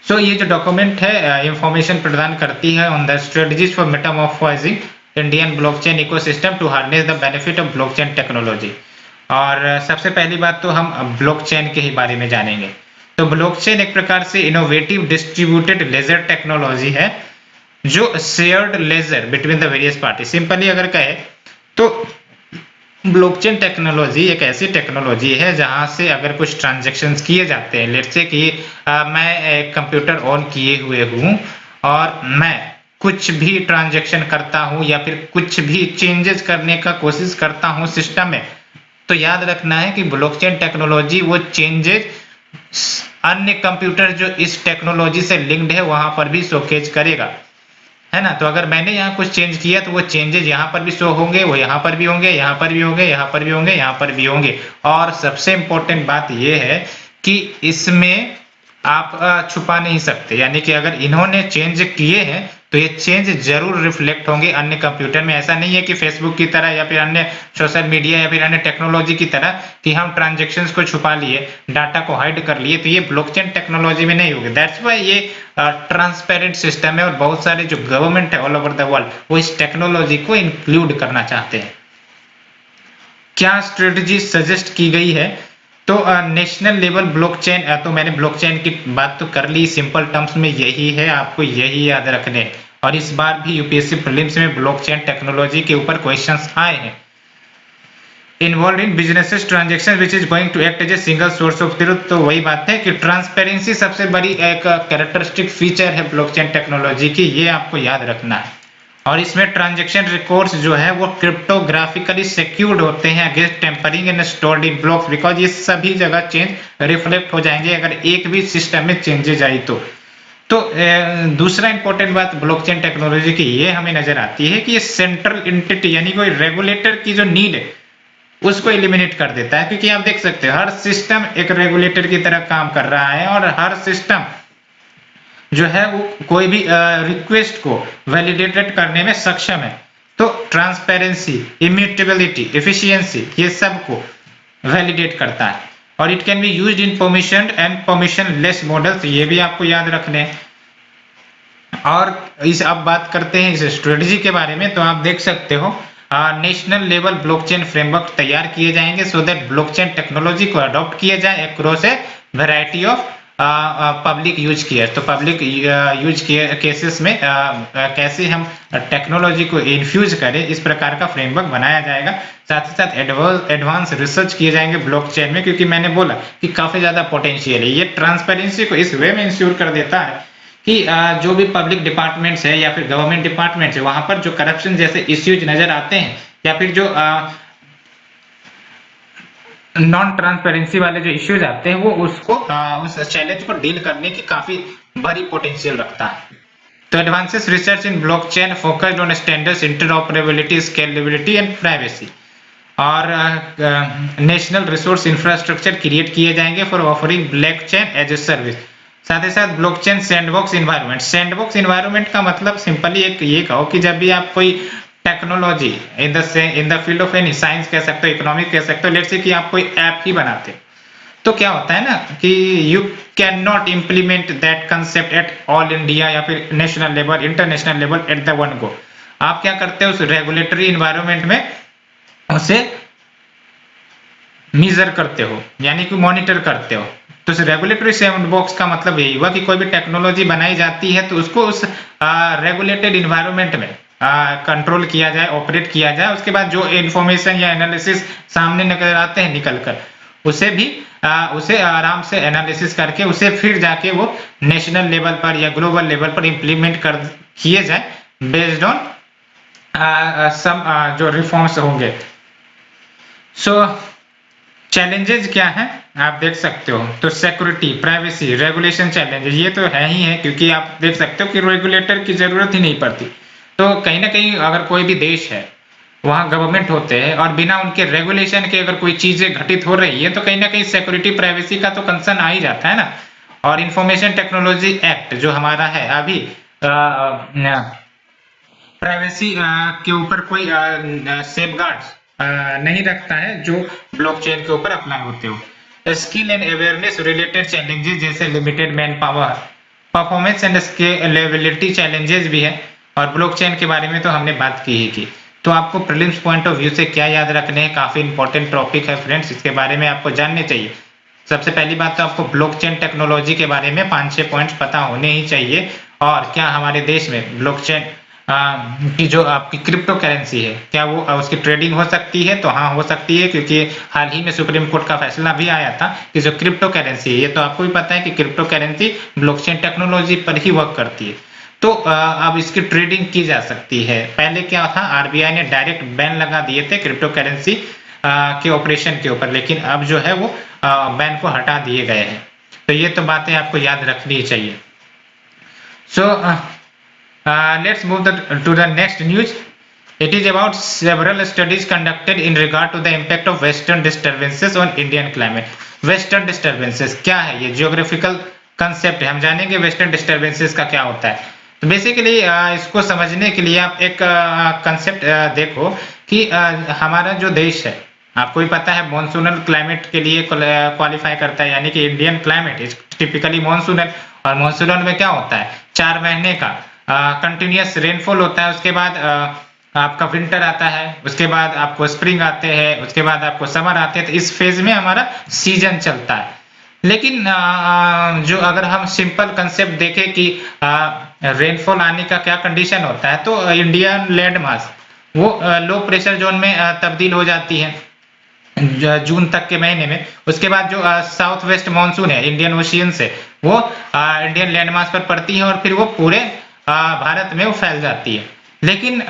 सो ये जो डॉक्यूमेंट है इंफॉर्मेशन प्रदान करती है on the strategies for metamorphosing Indian blockchain ecosystem to harness the benefit of blockchain technology. और सबसे पहली बात तो हम ब्लॉकचेन के ही बारे में जानेंगे। तो ब्लॉकचेन एक प्रकार से इनोवेटिव डिस्ट्रीब्यूटेड लेजर टेक्नोलॉजी है जो shared ledger between the various party. Simply अगर कहे तो ब्लॉकचेन टेक्नोलॉजी एक ऐसी टेक्नोलॉजी है जहां से अगर कुछ ट्रांजैक्शंस किए जाते हैं, लेट्स से कि मैं एक कंप्यूटर ऑन किए हुए हूं और मैं कुछ भी ट्रांजैक्शन करता हूं या फिर कुछ भी चेंजेस करने का कोशिश करता हूं सिस्टम में, तो याद रखना है कि ब्लॉकचेन टेक्नोलॉजी वो चेंजेस अन्य कंप्यूटर जो इस टेक्नोलॉजी से लिंक्ड है वहां पर भी शोकेज करेगा, है ना। तो अगर मैंने यहाँ कुछ चेंज किया तो वो चेंजेस यहाँ पर भी शो होंगे, वो यहाँ पर भी होंगे, यहाँ पर भी होंगे, यहाँ पर भी होंगे, यहाँ पर भी होंगे। और सबसे इंपॉर्टेंट बात ये है कि इसमें आप छुपा नहीं सकते, यानी कि अगर इन्होंने चेंज किए हैं तो ये चेंज जरूर रिफ्लेक्ट होंगे अन्य कंप्यूटर में। ऐसा नहीं है कि फेसबुक की तरह या फिर अन्य सोशल मीडिया या फिर अन्य टेक्नोलॉजी की तरह कि हम ट्रांजैक्शंस को छुपा लिए, डाटा को हाइड कर लिए, तो ये ब्लॉकचेन टेक्नोलॉजी में नहीं होगी। दैट्स व्हाई ये ट्रांसपेरेंट सिस्टम है और बहुत सारे जो गवर्नमेंट है ऑल ओवर द वर्ल्ड वो इस टेक्नोलॉजी को इंक्लूड करना चाहते हैं। क्या स्ट्रेटजी सजेस्ट की गई है, तो नेशनल लेवल ब्लॉकचेन, तो मैंने ब्लॉकचेन की बात तो कर ली, सिंपल टर्म्स में यही है, आपको यही याद रखने। और इस बार भी यूपीएससी प्रीलिम्स में ब्लॉकचेन टेक्नोलॉजी के ऊपर क्वेश्चंस आए हैं। Involve in businesses transaction which is going to act as a single source of truth. तो वही बात है कि ट्रांसपेरेंसी सबसे बड़ी एक कैरेक्टरिस्टिक फीचर है ब्लॉकचेन टेक्नोलॉजी की, ये आपको याद रखना है। और इसमें ट्रांजैक्शन रिकॉर्ड्स जो है वो क्रिप्टोग्राफिकली सिक्योर्ड होते हैं against tampering and stored in blocks, because ये सभी जगह चेंज रिफ्लेक्ट हो जाएंगे अगर एक भी सिस्टम में चेंजेज आई तो दूसरा इंपॉर्टेंट बात ब्लॉकचेन टेक्नोलॉजी की ये हमें नजर आती है कि ये सेंट्रल एंटिटी यानी कोई रेगुलेटर की जो नीड है उसको एलिमिनेट कर देता है। क्योंकि आप देख सकते हो हर सिस्टम एक रेगुलेटर की तरह काम कर रहा है और हर सिस्टम जो है वो कोई भी रिक्वेस्ट को वैलिडेटेड करने में सक्षम है। तो ट्रांसपेरेंसी, इम्यूटेबिलिटी, एफिशिएंसी, ये सब को वैलिडेट करता है। और it can be used in permission and permission less models, ये भी आपको याद रखने हैं। और इस अब बात करते हैं इस स्ट्रेटजी के बारे में, तो आप देख सकते हो नेशनल लेवल ब्लॉकचेन फ्रेमवर्क तैयार किए जाएंगे सो दैट ब्लॉकचेन टेक्नोलॉजी को अडॉप्ट किया जाए across A variety of public use care. तो पब्लिक यूज केसेस में कैसे हम टेक्नोलॉजी को इन्फ्यूज करें, इस प्रकार का फ्रेमवर्क बनाया जाएगा। साथ ही साथ एडवांस रिसर्च किए जाएंगे ब्लॉकचेन में, क्योंकि मैंने बोला कि काफी ज्यादा पोटेंशियल है। ये ट्रांसपेरेंसी को इस वे में इंश्योर कर देता है कि जो भी पब्लिक डिपार्टमेंट्स है या फिर गवर्नमेंट डिपार्टमेंट्स है वहां पर जो करप्शन जैसे इश्यूज नजर आते हैं या फिर जो नॉन ट्रांसपेरेंसी वाले जो इश्यूज आते हैं वो उसको उस चैलेंज को डील करने की काफी बड़ी पोटेंशियल रखता है। तो advances research in blockchain focused on standards, interoperability, scalability and privacy. और नेशनल रिसोर्स इंफ्रास्ट्रक्चर क्रिएट किए जाएंगे for offering blockchain as a service. साथ ही साथ blockchain sandbox environment. Sandbox environment का मतलब सिंपली एक ये कहो कि जब भी आप कोई technology in the field of any science कह सकते हो, इकोनॉमिक कह सकते हो, लेट्स से कि आप कोई ऐप ही बनाते तो क्या होता है ना कि you can not implement that concept at all India या फिर national level, international level at the one go. आप क्या करते हो उस रेगुलेटरी इन्वायरमेंट में उसे मेजर करते हो, यानी कि मॉनिटर करते हो, तो इस रेगुलेटरी सैंडबॉक्स का मतलब यही हुआ कि कोई भी टेक्नोलॉजी बनाई जाती है तो उसको उस रेगुलेटेड इन्वायरमेंट में कंट्रोल किया जाए, ऑपरेट किया जाए। उसके बाद जो इन्फॉर्मेशन या एनालिसिस सामने निकल आते हैं निकल कर, उसे भी उसे आराम से एनालिसिस करके उसे फिर जाके वो नेशनल लेवल पर या ग्लोबल लेवल पर इम्प्लीमेंट कर किए जाए बेस्ड ऑन सम जो रिफॉर्म्स होंगे। सो चैलेंजेस क्या हैं आप देख सकते हो। तो सिक्योरिटी, प्राइवेसी, रेगुलेशन चैलेंजेस ये तो है ही है, क्योंकि आप देख सकते हो कि रेगुलेटर की जरूरत ही नहीं पड़ती। तो कहीं ना कहीं अगर कोई भी देश है वहां गवर्नमेंट होते हैं और बिना उनके रेगुलेशन के अगर कोई चीजें घटित हो रही है तो कहीं ना कहीं सिक्योरिटी प्राइवेसी का तो कंसर्न आ ही जाता है ना। और इंफॉर्मेशन टेक्नोलॉजी एक्ट जो हमारा है अभी प्राइवेसी के ऊपर कोई सेफगार्ड्स नहीं रखता है जो ब्लॉकचेन के ऊपर अप्लाई होते हो। Skill and awareness related challenges जैसे limited man power, performance and scalability challenges भी है। और ब्लॉकचेन के बारे में तो हमने बात की ही की। तो आपको प्रीलिम्स पॉइंट ऑफ व्यू से क्या याद रखने हैं, काफी इंपॉर्टेंट टॉपिक है फ्रेंड्स, इसके बारे में आपको जानने चाहिए। सबसे पहली बात तो आपको ब्लॉकचेन टेक्नोलॉजी के बारे में 5-6 पॉइंट्स पता होने ही चाहिए। और क्या हमारे देश में ब्लॉकचेन की जो आपकी क्रिप्टो करेंसी है क्या वो उसकी ट्रेडिंग हो सकती है? तो हाँ हो सकती है, क्योंकि हाल ही में सुप्रीम कोर्ट का फैसला भी आया था कि जो क्रिप्टो करेंसी है, ये तो आपको भी पता है कि क्रिप्टो करेंसी ब्लॉकचेन टेक्नोलॉजी पर ही वर्क करती है। तो अब इसकी ट्रेडिंग की जा सकती है। पहले क्या था, आरबीआई ने डायरेक्ट बैन लगा दिए थे क्रिप्टो करेंसी के ऑपरेशन के ऊपर, लेकिन अब जो है वो बैन को हटा दिए गए हैं। तो ये तो बातें आपको याद रखनी ही चाहिए। सो let's move to the next news. It is about several studies conducted in regard to the impact of western disturbances on Indian climate. Western disturbances क्या है? ये geographical concept है, हम जानेंगे वेस्टर्न डिस्टर्बेंसेस का क्या होता है। तो बेसिकली इसको समझने के लिए आप एक कंसेप्ट देखो कि हमारा जो देश है आपको भी पता है मॉनसूनल क्लाइमेट के लिए क्वालिफाई करता है, यानी कि Indian climate is typically monsoonal. और मॉनसूनल में क्या होता है, 4 महीने का कंटिन्यूअस रेनफॉल होता है। उसके बाद आपका विंटर आता है, उसके बाद आपको स्प्रिंग आते हैं, उसके बाद आपको समर आते हैं। तो इस फेज में हमारा सीजन चलता है। लेकिन जो अगर हम सिंपल कंसेप्ट देखें कि रेनफॉल आने का क्या कंडीशन होता है, तो इंडियन लैंड मास वो लो प्रेशर जोन में तब्दील हो जाती है जून तक के महीने में। उसके बाद जो साउथ वेस्ट मानसून है इंडियन ओशियन से, वो इंडियन लैंड मास पर पड़ती है और फिर वो पूरे भारत में वो फैल जाती है। लेकिन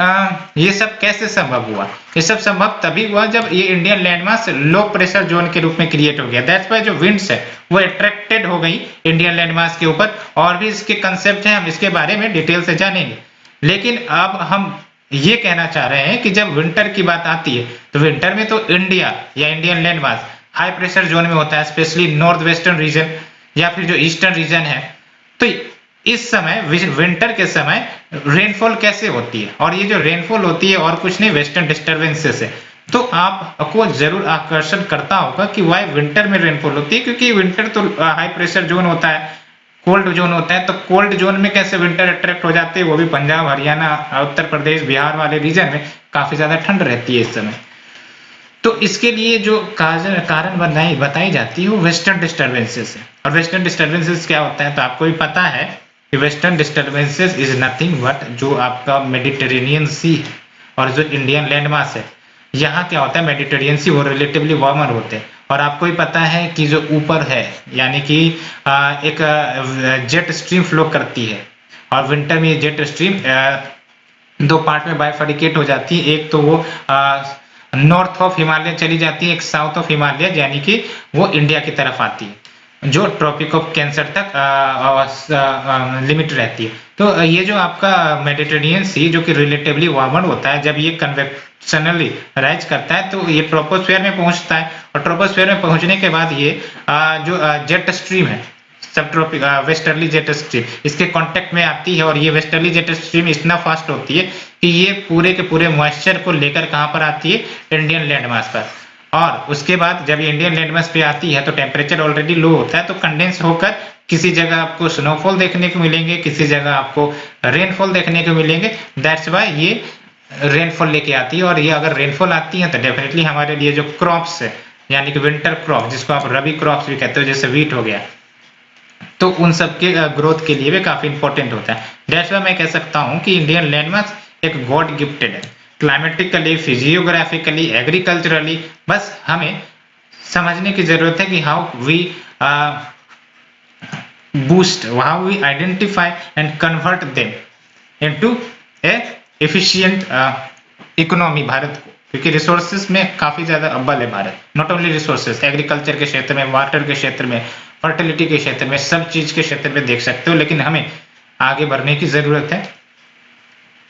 ये सब कैसे संभव हुआ? ये सब संभव तभी हुआ जब ये Indian landmass low pressure zone के रूप में क्रिएट हो गया। दैट्स वाई जो विंड्स है वो अट्रैक्टेड हो गई इंडियन लैंडमास के ऊपर। और भी इसके कंसेप्ट हैं, हम इसके बारे में डिटेल से जानेंगे। लेकिन अब हम ये कहना चाह रहे हैं कि जब विंटर की बात आती है तो विंटर में तो इंडिया या Indian landmass high pressure zone में होता है, स्पेशली नॉर्थ वेस्टर्न रीजन या फिर जो ईस्टर्न रीजन है। तो इस समय विंटर के समय रेनफॉल कैसे होती है? और ये जो रेनफॉल होती है और कुछ नहीं, वेस्टर्न डिस्टर्बेंसेस है। तो आपको जरूर आकर्षण करता होगा कि वाई विंटर में रेनफॉल होती है, क्योंकि विंटर तो हाई प्रेशर जोन होता है, कोल्ड जोन होता है। तो कोल्ड जोन में कैसे विंटर अट्रैक्ट हो जाते हैं, वो भी पंजाब, हरियाणा, उत्तर प्रदेश, बिहार वाले रीजन में काफी ज्यादा ठंड रहती है इस समय। तो इसके लिए जो कारण बताई जाती है वो वेस्टर्न डिस्टर्बेंसेस है। और वेस्टर्न डिस्टर्बेंसेस क्या होता है? तो आपको भी पता है कि western disturbances is nothing but जो आपका मेडिटेरेनियन सी है और जो इंडियन लैंडमास है, यहाँ क्या होता है, मेडिटेरियन सी वो रिलेटिवली वार्मर होते हैं। और आपको ही पता है कि जो ऊपर है यानी कि एक जेट स्ट्रीम फ्लो करती है, और विंटर में ये जेट स्ट्रीम 2 पार्ट में बाइफर्केट हो जाती है। एक तो वो नॉर्थ ऑफ हिमालय चली जाती है, एक साउथ ऑफ हिमालय यानी कि वो इंडिया की तरफ आती है, जो ट्रॉपिक ऑफ कैंसर तक लिमिट रहती है। तो ये जो आपका मेडिटेरेनियन सी जो कि रिलेटिवली वार्मर होता है, जब ये कन्वेक्शनली राइज करता है तो ये ट्रोपोस्फेयर में पहुंचता है। और ट्रोपोस्फेयर में पहुंचने के बाद ये जो जेट स्ट्रीम है, सब ट्रॉपिक वेस्टर्ली जेट स्ट्रीम इसके कांटेक्ट में आती है। और ये वेस्टर्ली जेट स्ट्रीम इतना फास्ट होती है कि ये पूरे के पूरे मॉइस्चर को लेकर कहां पर आती है, इंडियन लैंडमास पर। और उसके बाद जब ये इंडियन लैंडमास पे आती है तो टेम्परेचर ऑलरेडी लो होता है, तो कंडेंस होकर किसी जगह आपको स्नोफॉल देखने को मिलेंगे, किसी जगह आपको रेनफॉल देखने को मिलेंगे। दैट्स वाई ये रेनफॉल लेके आती है। और ये अगर रेनफॉल आती है तो डेफिनेटली हमारे लिए जो क्रॉप्स है यानी कि विंटर क्रॉप, जिसको आप रबी क्रॉप्स भी कहते हो, जैसे वीट हो गया, तो उन सब के ग्रोथ के लिए भी काफी इंपॉर्टेंट होता है। दैट्स व्हाई मैं कह सकता हूँ कि इंडियन लैंडमार्क एक गॉड गिफ्टेड है, क्लाइमेटिकली, फिजियोग्राफिकली, एग्रीकल्चरली। बस हमें समझने की जरूरत है कि how we boost, how we identify and convert them into a efficient economy Bharat को, क्योंकि रिसोर्सेज में काफी ज्यादा अव्वल है Bharat. Not only resources, agriculture के क्षेत्र में, वाटर के क्षेत्र में, फर्टिलिटी के क्षेत्र में, सब चीज के क्षेत्र में देख सकते हो, लेकिन हमें आगे बढ़ने की जरूरत है।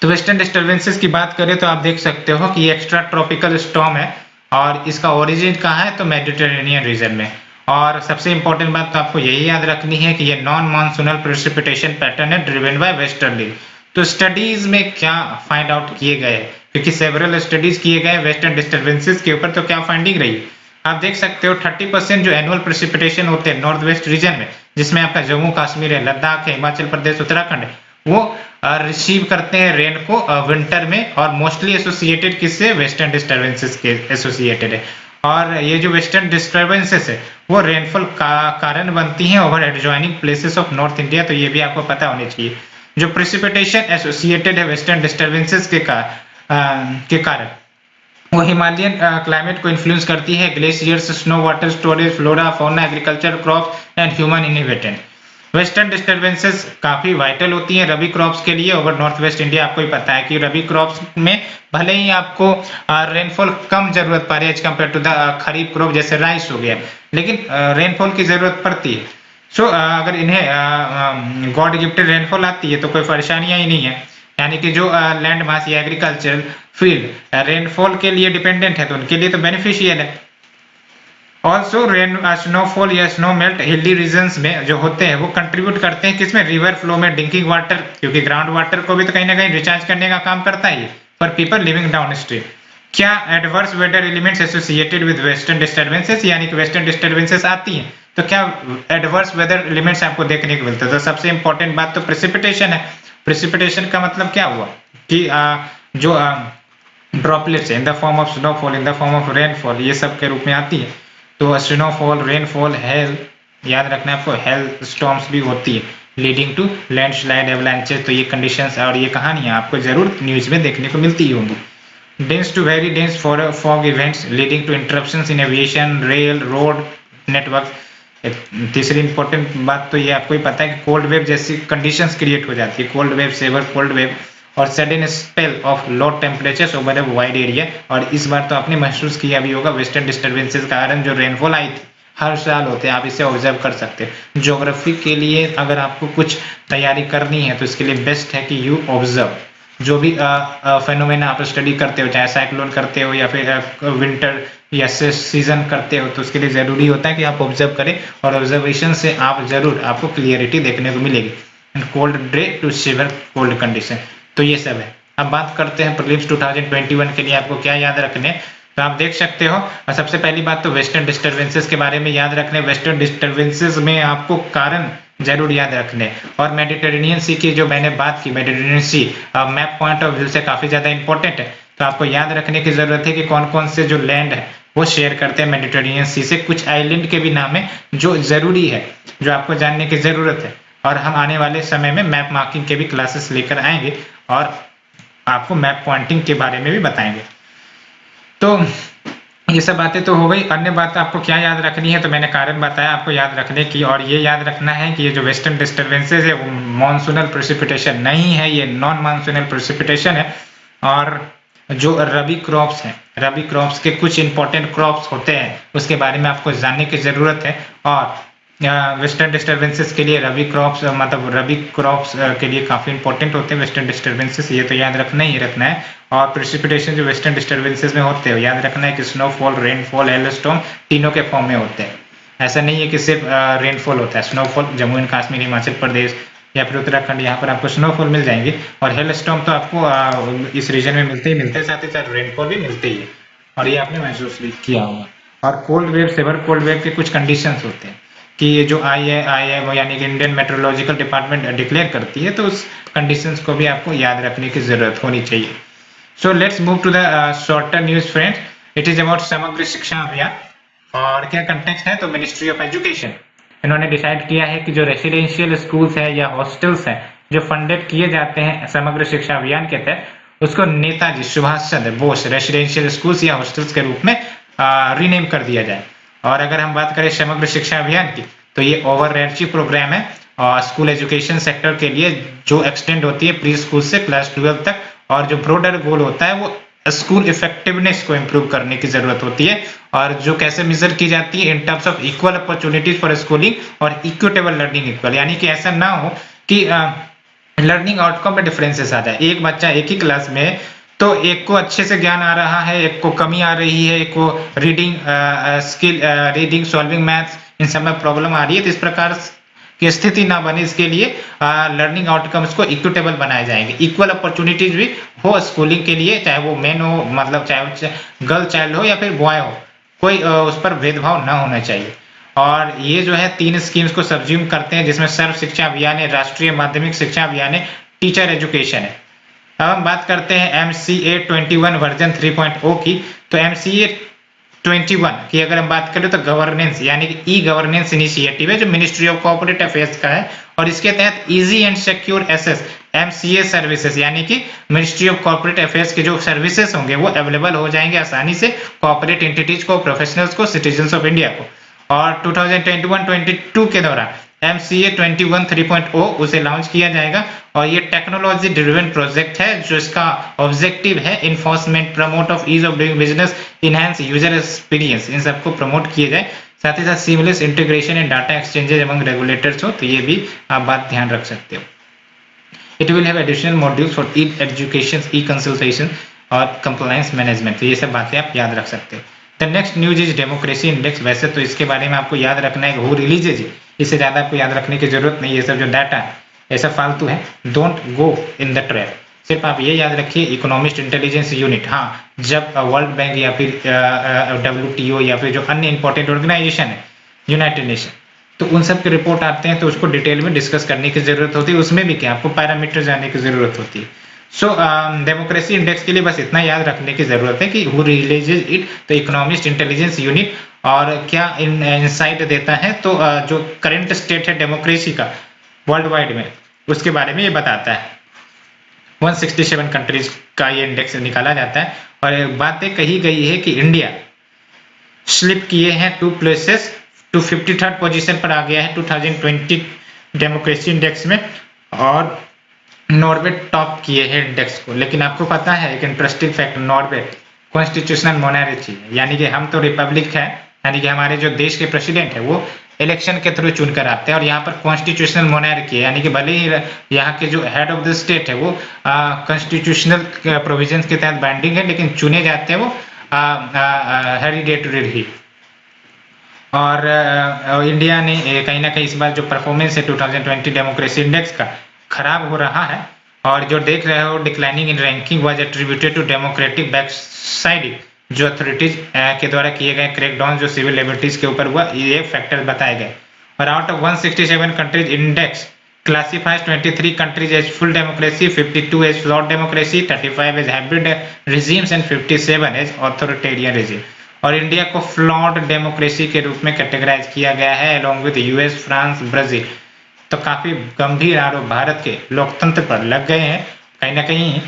तो वेस्टर्न डिस्टर्बेंसेस की बात करें तो आप देख सकते हो कि ये एक्स्ट्रा ट्रॉपिकल स्टॉर्म है और इसका ओरिजिन कहाँ है, तो मेडिटेरेनियन रीजन में। और सबसे इंपॉर्टेंट बात तो आपको यही याद रखनी है कि ये नॉन मानसूनल प्रेसिपिटेशन पैटर्न है ड्रिवन बाय वेस्टर्ली। तो स्टडीज में क्या फाइंड आउट किए गए, क्योंकि सेवरल स्टडीज किए गए वेस्टर्न डिस्टर्बेंसेस के ऊपर, तो क्या फाइंडिंग रही, आप देख सकते हो 30% जो एनुअल प्रेसिपिटेशन होते हैं नॉर्थ वेस्ट रीजन में, जिसमें आपका जम्मू कश्मीर है, लद्दाख है, हिमाचल प्रदेश, उत्तराखंड है, वो रिसीव करते हैं रेन को विंटर में, और मोस्टली एसोसिएटेड किससे, वेस्टर्न डिस्टर्बेंसेस के एसोसिएटेड है। और ये जो वेस्टर्न डिस्टर्बेंसेस है वो रेनफॉल का कारण बनती हैं over adjoining places of north India, तो ये भी आपको पता होनी चाहिए। जो प्रेसिपिटेशन एसोसिएटेड है वेस्टर्न डिस्टर्बेंसेस के कारण वो हिमालयन क्लाइमेट को इन्फ्लुएंस करती है, glaciers, snow water storage, flora fauna, agriculture, crops and human inhabitant. Western disturbances काफी वाइटल होती हैं रबी क्रॉप्स के लिए ओवर नॉर्थ वेस्ट इंडिया। आपको ही पता है कि रबी क्रॉप्स में भले ही आपको रेनफॉल कम जरूरत पड़े as compare to the kharif crop जैसे राइस हो गया, लेकिन रेनफॉल की जरूरत पड़ती है। सो अगर इन्हें गॉड गिफ्टेड रेनफॉल आती है तो कोई परेशानियां ही नहीं है, यानी कि जो लैंड मास या एग्रीकल्चरल फील्ड रेनफॉल के लिए डिपेंडेंट है तो उनके लिए तो बेनिफिशियल है। ऑल्सो रेन स्नोफॉल या स्नो मेल्ट हिली रीजन्स में जो होते हैं वो कंट्रीब्यूट करते हैं किसमें, रिवर फ्लो में, ड्रिंकिंग वाटर, क्योंकि ग्राउंड वाटर को भी तो कहीं ना कहीं रिचार्ज करने का काम करता है for people living down stream. क्या adverse weather elements associated with western disturbances, यानी कि वेस्टर्न डिस्टर्बेंसेस आती हैं तो क्या एडवर्स वेदर एलिमेंट्स आपको देखने को मिलते हैं। तो सबसे इंपॉर्टेंट बात तो प्रेसिपिटेशन है। प्रेसिपिटेशन का मतलब क्या हुआ कि जो droplets in the form of snowfall, in the form of rainfall, ये सब के रूप में आती है। तो स्नोफॉल, रेनफॉल, हेल, याद रखना आपको, हेल स्टॉर्म्स भी होती है लीडिंग टू लैंडस्लाइड, एवलांचेस। तो ये कंडीशंस और ये कहानियां आपको जरूर न्यूज में देखने को मिलती ही होंगी। Dense to very dense for fog events leading to interruptions in aviation, rail, road network. तीसरी इंपॉर्टेंट बात तो ये आपको ही पता है कि कोल्ड वेव जैसी कंडीशंस क्रिएट हो जाती है, cold wave, severe cold wave और sudden spell of low temperatures over a wide area. और इस बार तो आपने महसूस किया भी होगा वेस्टर्न डिस्टर्बेंसेस के कारण जो रेनफॉल आई थी, हर साल होते हैं, आप इसे ऑब्जर्व कर सकते हैं। ज्योग्राफी के लिए अगर आपको कुछ तैयारी करनी है तो इसके लिए बेस्ट है कि यू ऑब्जर्व जो भी फेनोमेना आप स्टडी करते हो, चाहे साइक्लोन करते हो या फिर विंटर या सीजन करते हो, तो उसके लिए जरूरी होता है कि आप ऑब्जर्व करें और ऑब्जर्वेशन से आप जरूर आपको क्लियरिटी देखने को मिलेगी। And cold day to severe cold condition, तो ये सब है। अब बात करते हैं प्रीलिम्स 2021 के लिए आपको क्या याद रखने, तो आप देख सकते हो। और सबसे पहली बात तो वेस्टर्न डिस्टर्बेंसेस के बारे में याद रखने। वेस्टर्न डिस्टर्बेंसेस में आपको कारण जरूर याद रखने, और मेडिटेरेनियन सी की जो मैंने बात की, Mediterranean sea map point of view से काफी ज्यादा इंपॉर्टेंट है। तो आपको याद रखने की जरूरत है कि कौन कौन से जो लैंड है वो शेयर करते हैं मेडिटेरेनियन सी से। कुछ आइलैंड के भी नाम है जो जरूरी है, जो आपको जानने की जरूरत है। और हम आने वाले समय में मैप मार्किंग के भी क्लासेस लेकर आएंगे और आपको मैप पॉइंटिंग के बारे में भी बताएंगे। तो ये सब बातें तो हो गई। अन्य बात आपको क्या याद रखनी है, तो मैंने कारण बताया आपको याद रखने की, और ये याद रखना है कि ये जो वेस्टर्न डिस्टर्बेंसेस है वो मॉनसूनल प्रेसिपिटेशन नहीं है, ये नॉन मानसूनल प्रेसिपिटेशन है। और जो रबी क्रॉप्स हैं, रबी क्रॉप्स के कुछ इंपॉर्टेंट क्रॉप्स होते हैं उसके बारे में आपको जानने की जरूरत है। और वेस्टर्न डिस्टर्बेंसेस के लिए रबी क्रॉप्स, मतलब रबी क्रॉप्स के लिए काफी इंपॉर्टेंट होते हैं वेस्टर्न डिस्टर्बेंसेस, ये तो याद रखना ही रखना है। और प्रेसिपिटेशन जो वेस्टर्न डिस्टर्बेंसेस में होते हैं याद रखना है कि स्नोफॉल, रेनफॉल, हेलस्टॉर्म तीनों के फॉर्म में होते हैं। ऐसा नहीं है कि सिर्फ रेनफॉल होता है। स्नोफॉल जम्मू एंड कश्मीर, हिमाचल प्रदेश या फिर उत्तराखंड, यहाँ पर आपको स्नोफॉल मिल जाएंगे। और हेलस्टॉर्म तो आपको इस रीजन में मिलते ही मिलते हैं, साथ ही साथ रेनफॉल भी मिलते ही है, और ये आपने महसूस भी किया होगा। और cold wave, severe cold wave के कुछ कंडीशंस होते हैं कि ये जो आई है वो यानी कि इंडियन मेट्रोलॉजिकल डिपार्टमेंट डिक्लेयर करती है, तो उस कंडीशंस को भी आपको याद रखने की जरूरत होनी चाहिए। So let's move to the shorter news friends. It is about Samagra Shiksha Abhiyan. और क्या कंटेक्स्ट है, तो मिनिस्ट्री ऑफ एजुकेशन इन्होंने डिसाइड किया है कि जो रेसिडेंशियल स्कूल्स है या हॉस्टल्स हैं जो फंडेड किए जाते हैं समग्र शिक्षा अभियान के तहत, उसको नेताजी सुभाष चंद्र बोस रेसिडेंशियल स्कूल्स या हॉस्टल्स के रूप में रीनेम कर दिया जाए। और अगर हम बात करें समग्र शिक्षा अभियान की, तो ये ओवरआर्चिंग प्रोग्राम है और स्कूल एजुकेशन सेक्टर के लिए जो एक्सटेंड होती है प्री स्कूल से क्लास 12 तक, और जो ब्रॉडर गोल होता है वो स्कूल इफेक्टिवनेस को इम्प्रूव करने की जरूरत होती है, और जो कैसे मेजर की जाती है in terms of equal opportunities for schooling और इक्विटेबल लर्निंग इक्वल, यानी कि ऐसा ना हो कि लर्निंग आउटकम में डिफरेंसेस आ जाए। एक बच्चा एक ही क्लास में तो एक को अच्छे से ज्ञान आ रहा है, एक को कमी आ रही है, एक को reading skill, reading solving maths, इन सब में प्रॉब्लम आ रही है, तो इस प्रकार की स्थिति ना बने इसके लिए लर्निंग आउटकम्स को इक्विटेबल बनाए जाएंगे। इक्वल अपॉर्चुनिटीज भी हो स्कूलिंग के लिए, चाहे वो मेन हो, मतलब चाहे वो गर्ल चाइल्ड हो या फिर बॉय हो, कोई उस पर भेदभाव ना होना चाहिए। और ये जो है 3 स्कीम्स को सब्ज्यूम करते हैं, जिसमें सर्व शिक्षा अभियान है, राष्ट्रीय माध्यमिक शिक्षा अभियान है, टीचर एजुकेशन है। अब हम बात करते हैं MCA 21 वर्जन 3.0 की। तो MCA 21 की अगर हम बात करें तो गवर्नेंस यानी कि ई गवर्नेंस इनिशिएटिव है जो मिनिस्ट्री ऑफ कॉर्पोरेट अफेयर्स का है, और इसके तहत easy and secure access MCA services यानी कि मिनिस्ट्री ऑफ कॉर्पोरेट अफेयर्स के जो सर्विसेज होंगे वो अवेलेबल हो जाएंगे आसानी से कॉर्पोरेट एंटिटीज को, प्रोफेशनल्स को, सिटीजन्स ऑफ इंडिया को। और 2021-22 के दौरान MCA 21 3.0 उसे लॉन्च किया जाएगा, और ये टेक्नोलॉजी ड्रिवन प्रोजेक्ट है जो इसका ऑब्जेक्टिव है enforcement, promote of ease of doing business, enhance user experience, इन सबको प्रमोट किए जाए। साथ ही साथ seamless integration and data exchanges among regulators हो, तो ये भी आप बात ध्यान रख सकते हो। It will have additional modules for E education, e consultation और कंप्लायंस मैनेजमेंट, तो ये सब बातें आप याद रख सकते हो। The next news is democracy index. वैसे तो इसके बारे में आपको याद रखना है हु रिलीजेज, इससे ज्यादा आपको याद रखने की जरूरत नहीं है, ये सब जो डाटा है ऐसा फालतू है, don't go in the trap. सिर्फ आप ये याद रखिए इकोनॉमिस्ट इंटेलिजेंस यूनिट, हाँ जब वर्ल्ड बैंक या फिर WTO या फिर जो अन्य इंपॉर्टेंट ऑर्गेनाइजेशन है यूनाइटेड नेशन, तो उन सब के रिपोर्ट आते हैं तो उसको डिटेल में डिस्कस करने की जरूरत होती है, उसमें भी क्या आपको पैरामीटर जानने की जरूरत होती है। सो डेमोक्रेसी इंडेक्स के लिए बस इतना याद रखने की जरूरत है कि हु रिलीजेज इट, तो इकोनॉमिस्ट इंटेलिजेंस यूनिट, और क्या इनसाइट देता है, तो जो करंट स्टेट है डेमोक्रेसी का वर्ल्ड वाइड में उसके बारे में ये बताता है। 167 कंट्रीज का ये इंडेक्स निकाला जाता है, और बातें कही गई है कि इंडिया स्लिप किए हैं 2 प्लेसेस, 253rd पोजीशन पर आ गया है 2020 डेमोक्रेसी इंडेक्स में, और नॉर्वे टॉप किए हैं इंडेक्स को। लेकिन आपको पता है एक interesting fact, Norway constitutional monarchy है, यानी कि हम तो रिपब्लिक है, यानी कि हमारे जो देश के प्रेसिडेंट है वो इलेक्शन के थ्रू चुनकर आते हैं, और यहाँ पर कॉन्स्टिट्यूशनल मोनार्की है, यानी कि भले ही यहाँ के जो हेड ऑफ द स्टेट है वो कॉन्स्टिट्यूशनल प्रोविजंस के तहत बाइंडिंग है, लेकिन चुने जाते हैं वो हेरिडेटरी ही। और इंडिया ने कहीं ना कहीं इस बार जो परफॉर्मेंस है 2020 डेमोक्रेसी इंडेक्स का खराब हो रहा है, और जो देख रहे हो declining in ranking was attributed to democratic backsliding, जो अथॉरिटीज के द्वारा किए गए क्रैकडाउन जो सिविल लिबर्टीज के ऊपर हुआ, ये फैक्टर बताए गए। और out of 167 countries index classifies 23 countries as full democracy, 52 as flawed democracy, 35 as hybrid regimes and 57 as authoritarian regime। और इंडिया को फ्लॉड डेमोक्रेसी के रूप में कैटेगराइज किया गया है along with US, France, Brazil. तो काफी गंभीर आरोप भारत के लोकतंत्र पर लग गए हैं। कहीं ना कहीं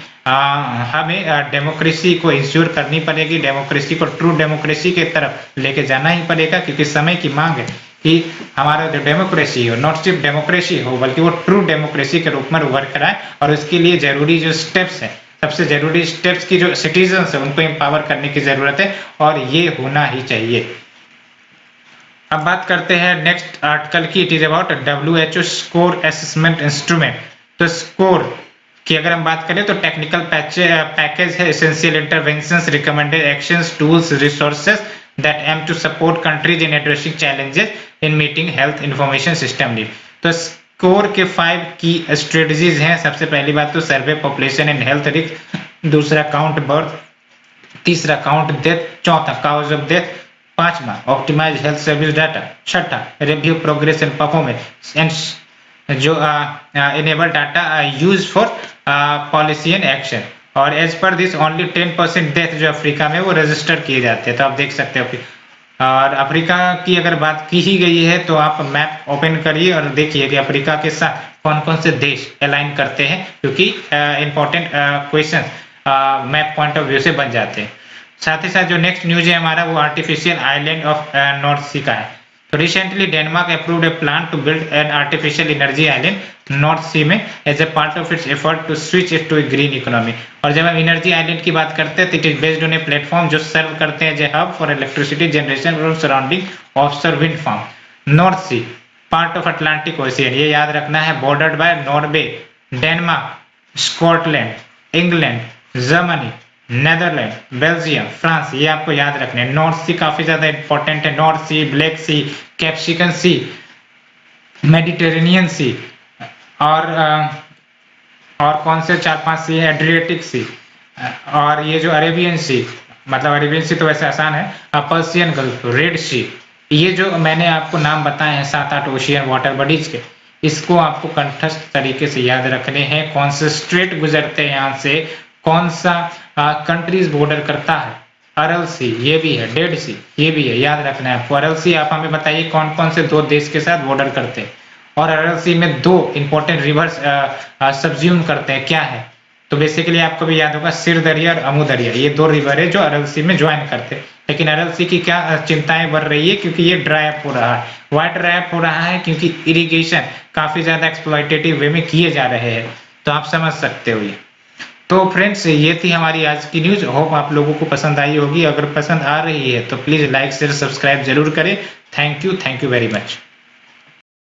हमें डेमोक्रेसी को इंश्योर करनी पड़ेगी, डेमोक्रेसी को ट्रू डेमोक्रेसी की तरफ लेके जाना ही पड़ेगा, क्योंकि समय की मांग है कि हमारा जो डेमोक्रेसी हो नॉट सिर्फ डेमोक्रेसी हो बल्कि वो ट्रू डेमोक्रेसी के रूप में उभर कर आए, और उसके लिए जरूरी जो स्टेप्स है, सबसे जरूरी स्टेप्स की जो सिटीजन्स है उनको एम्पावर करने की जरूरत है, और ये होना ही चाहिए। अब बात करते हैं नेक्स्ट आर्टिकल की, it is about WHO score assessment instrument. तो स्कोर की अगर हम बात करें तो टेक्निकल पैकेज है, essential interventions, recommended actions, tools, resources that aim to support countries in addressing challenges in meeting health information system need। तो स्कोर के 5 की स्ट्रेटजीज हैं। सबसे पहली बात तो survey population and health risk, दूसरा काउंट बर्थ, तीसरा काउंट डेथ, चौथा काउज ऑफ डेथ, पांचवा ऑप्टिमाइज हेल्थ सर्विस डाटा, छठा review progress and performance and जो enable data use for policy and action. और as per this only 10% death जो Africa में वो रजिस्टर किए जाते हैं। तो आप देख सकते हो कि और अफ्रीका की अगर बात की ही गई है तो आप मैप ओपन करिए और देखिए कि अफ्रीका के साथ कौन कौन से देश अलाइन करते हैं, क्योंकि important question map point of view से बन जाते हैं। साथ ही साथ जो नेक्स्ट न्यूज है हमारा वो artificial island of North Sea का है। तो recently Denmark approved a plan to build an artificial energy island North Sea में as a part of its effort to switch it to a green economy. और जब हम energy island की बात करते हैं तो it is based on a platform जो सर्व करते हैं as a hub for electricity generation from surrounding offshore wind farm. North Sea part of Atlantic Ocean, ये याद रखना है, bordered by Norway, Denmark, Scotland, England, Germany, Netherland, Belgium, France, ये आपको याद रखने हैं। नॉर्थ सी काफी ज्यादा इंपॉर्टेंट है, नॉर्थ सी, ब्लैक सी, कैप्सिकन सी, मेडिटेरेनियन सी और कौन से 4-5 सी है, एड्रियाटिक सी, और ये जो अरेबियन सी, मतलब अरेबियन सी तो वैसे आसान है, पर्सियन गल्फ, रेड सी, ये जो मैंने आपको नाम बताए हैं 7-8 ओशियन वाटर बॉडीज के, इसको आपको कंठस्थ तरीके से याद रखने हैं। कौन से स्ट्रेट गुजरते हैं यहाँ से, कौन सा कंट्रीज बॉर्डर करता है, अरल सी ये भी है, डेड सी ये भी है, याद रखना है आपको। अरल सी आप हमें बताइए कौन कौन से 2 देश के साथ बॉर्डर करते हैं, और अरल सी में 2 इंपॉर्टेंट रिवर्स सब्ज्यूम करते हैं, क्या है? तो बेसिकली आपको भी याद होगा, सिर दरिया और अमू दरिया, ये 2 रिवर है जो अरल सी में ज्वाइन करते हैं। लेकिन अरल सी की क्या चिंताएं बढ़ रही है, क्योंकि ये ड्राई अप हो रहा है। वाइट ड्राई अप हो रहा है क्योंकि इरिगेशन काफी ज्यादा एक्सप्लॉइटेटिव वे में किए जा रहे हैं, तो आप समझ सकते हो ये। तो फ्रेंड्स, ये थी हमारी आज की न्यूज। होप आप लोगों को पसंद आई होगी। अगर पसंद आ रही है तो प्लीज लाइक शेयर सब्सक्राइब जरूर करें। Thank you very much.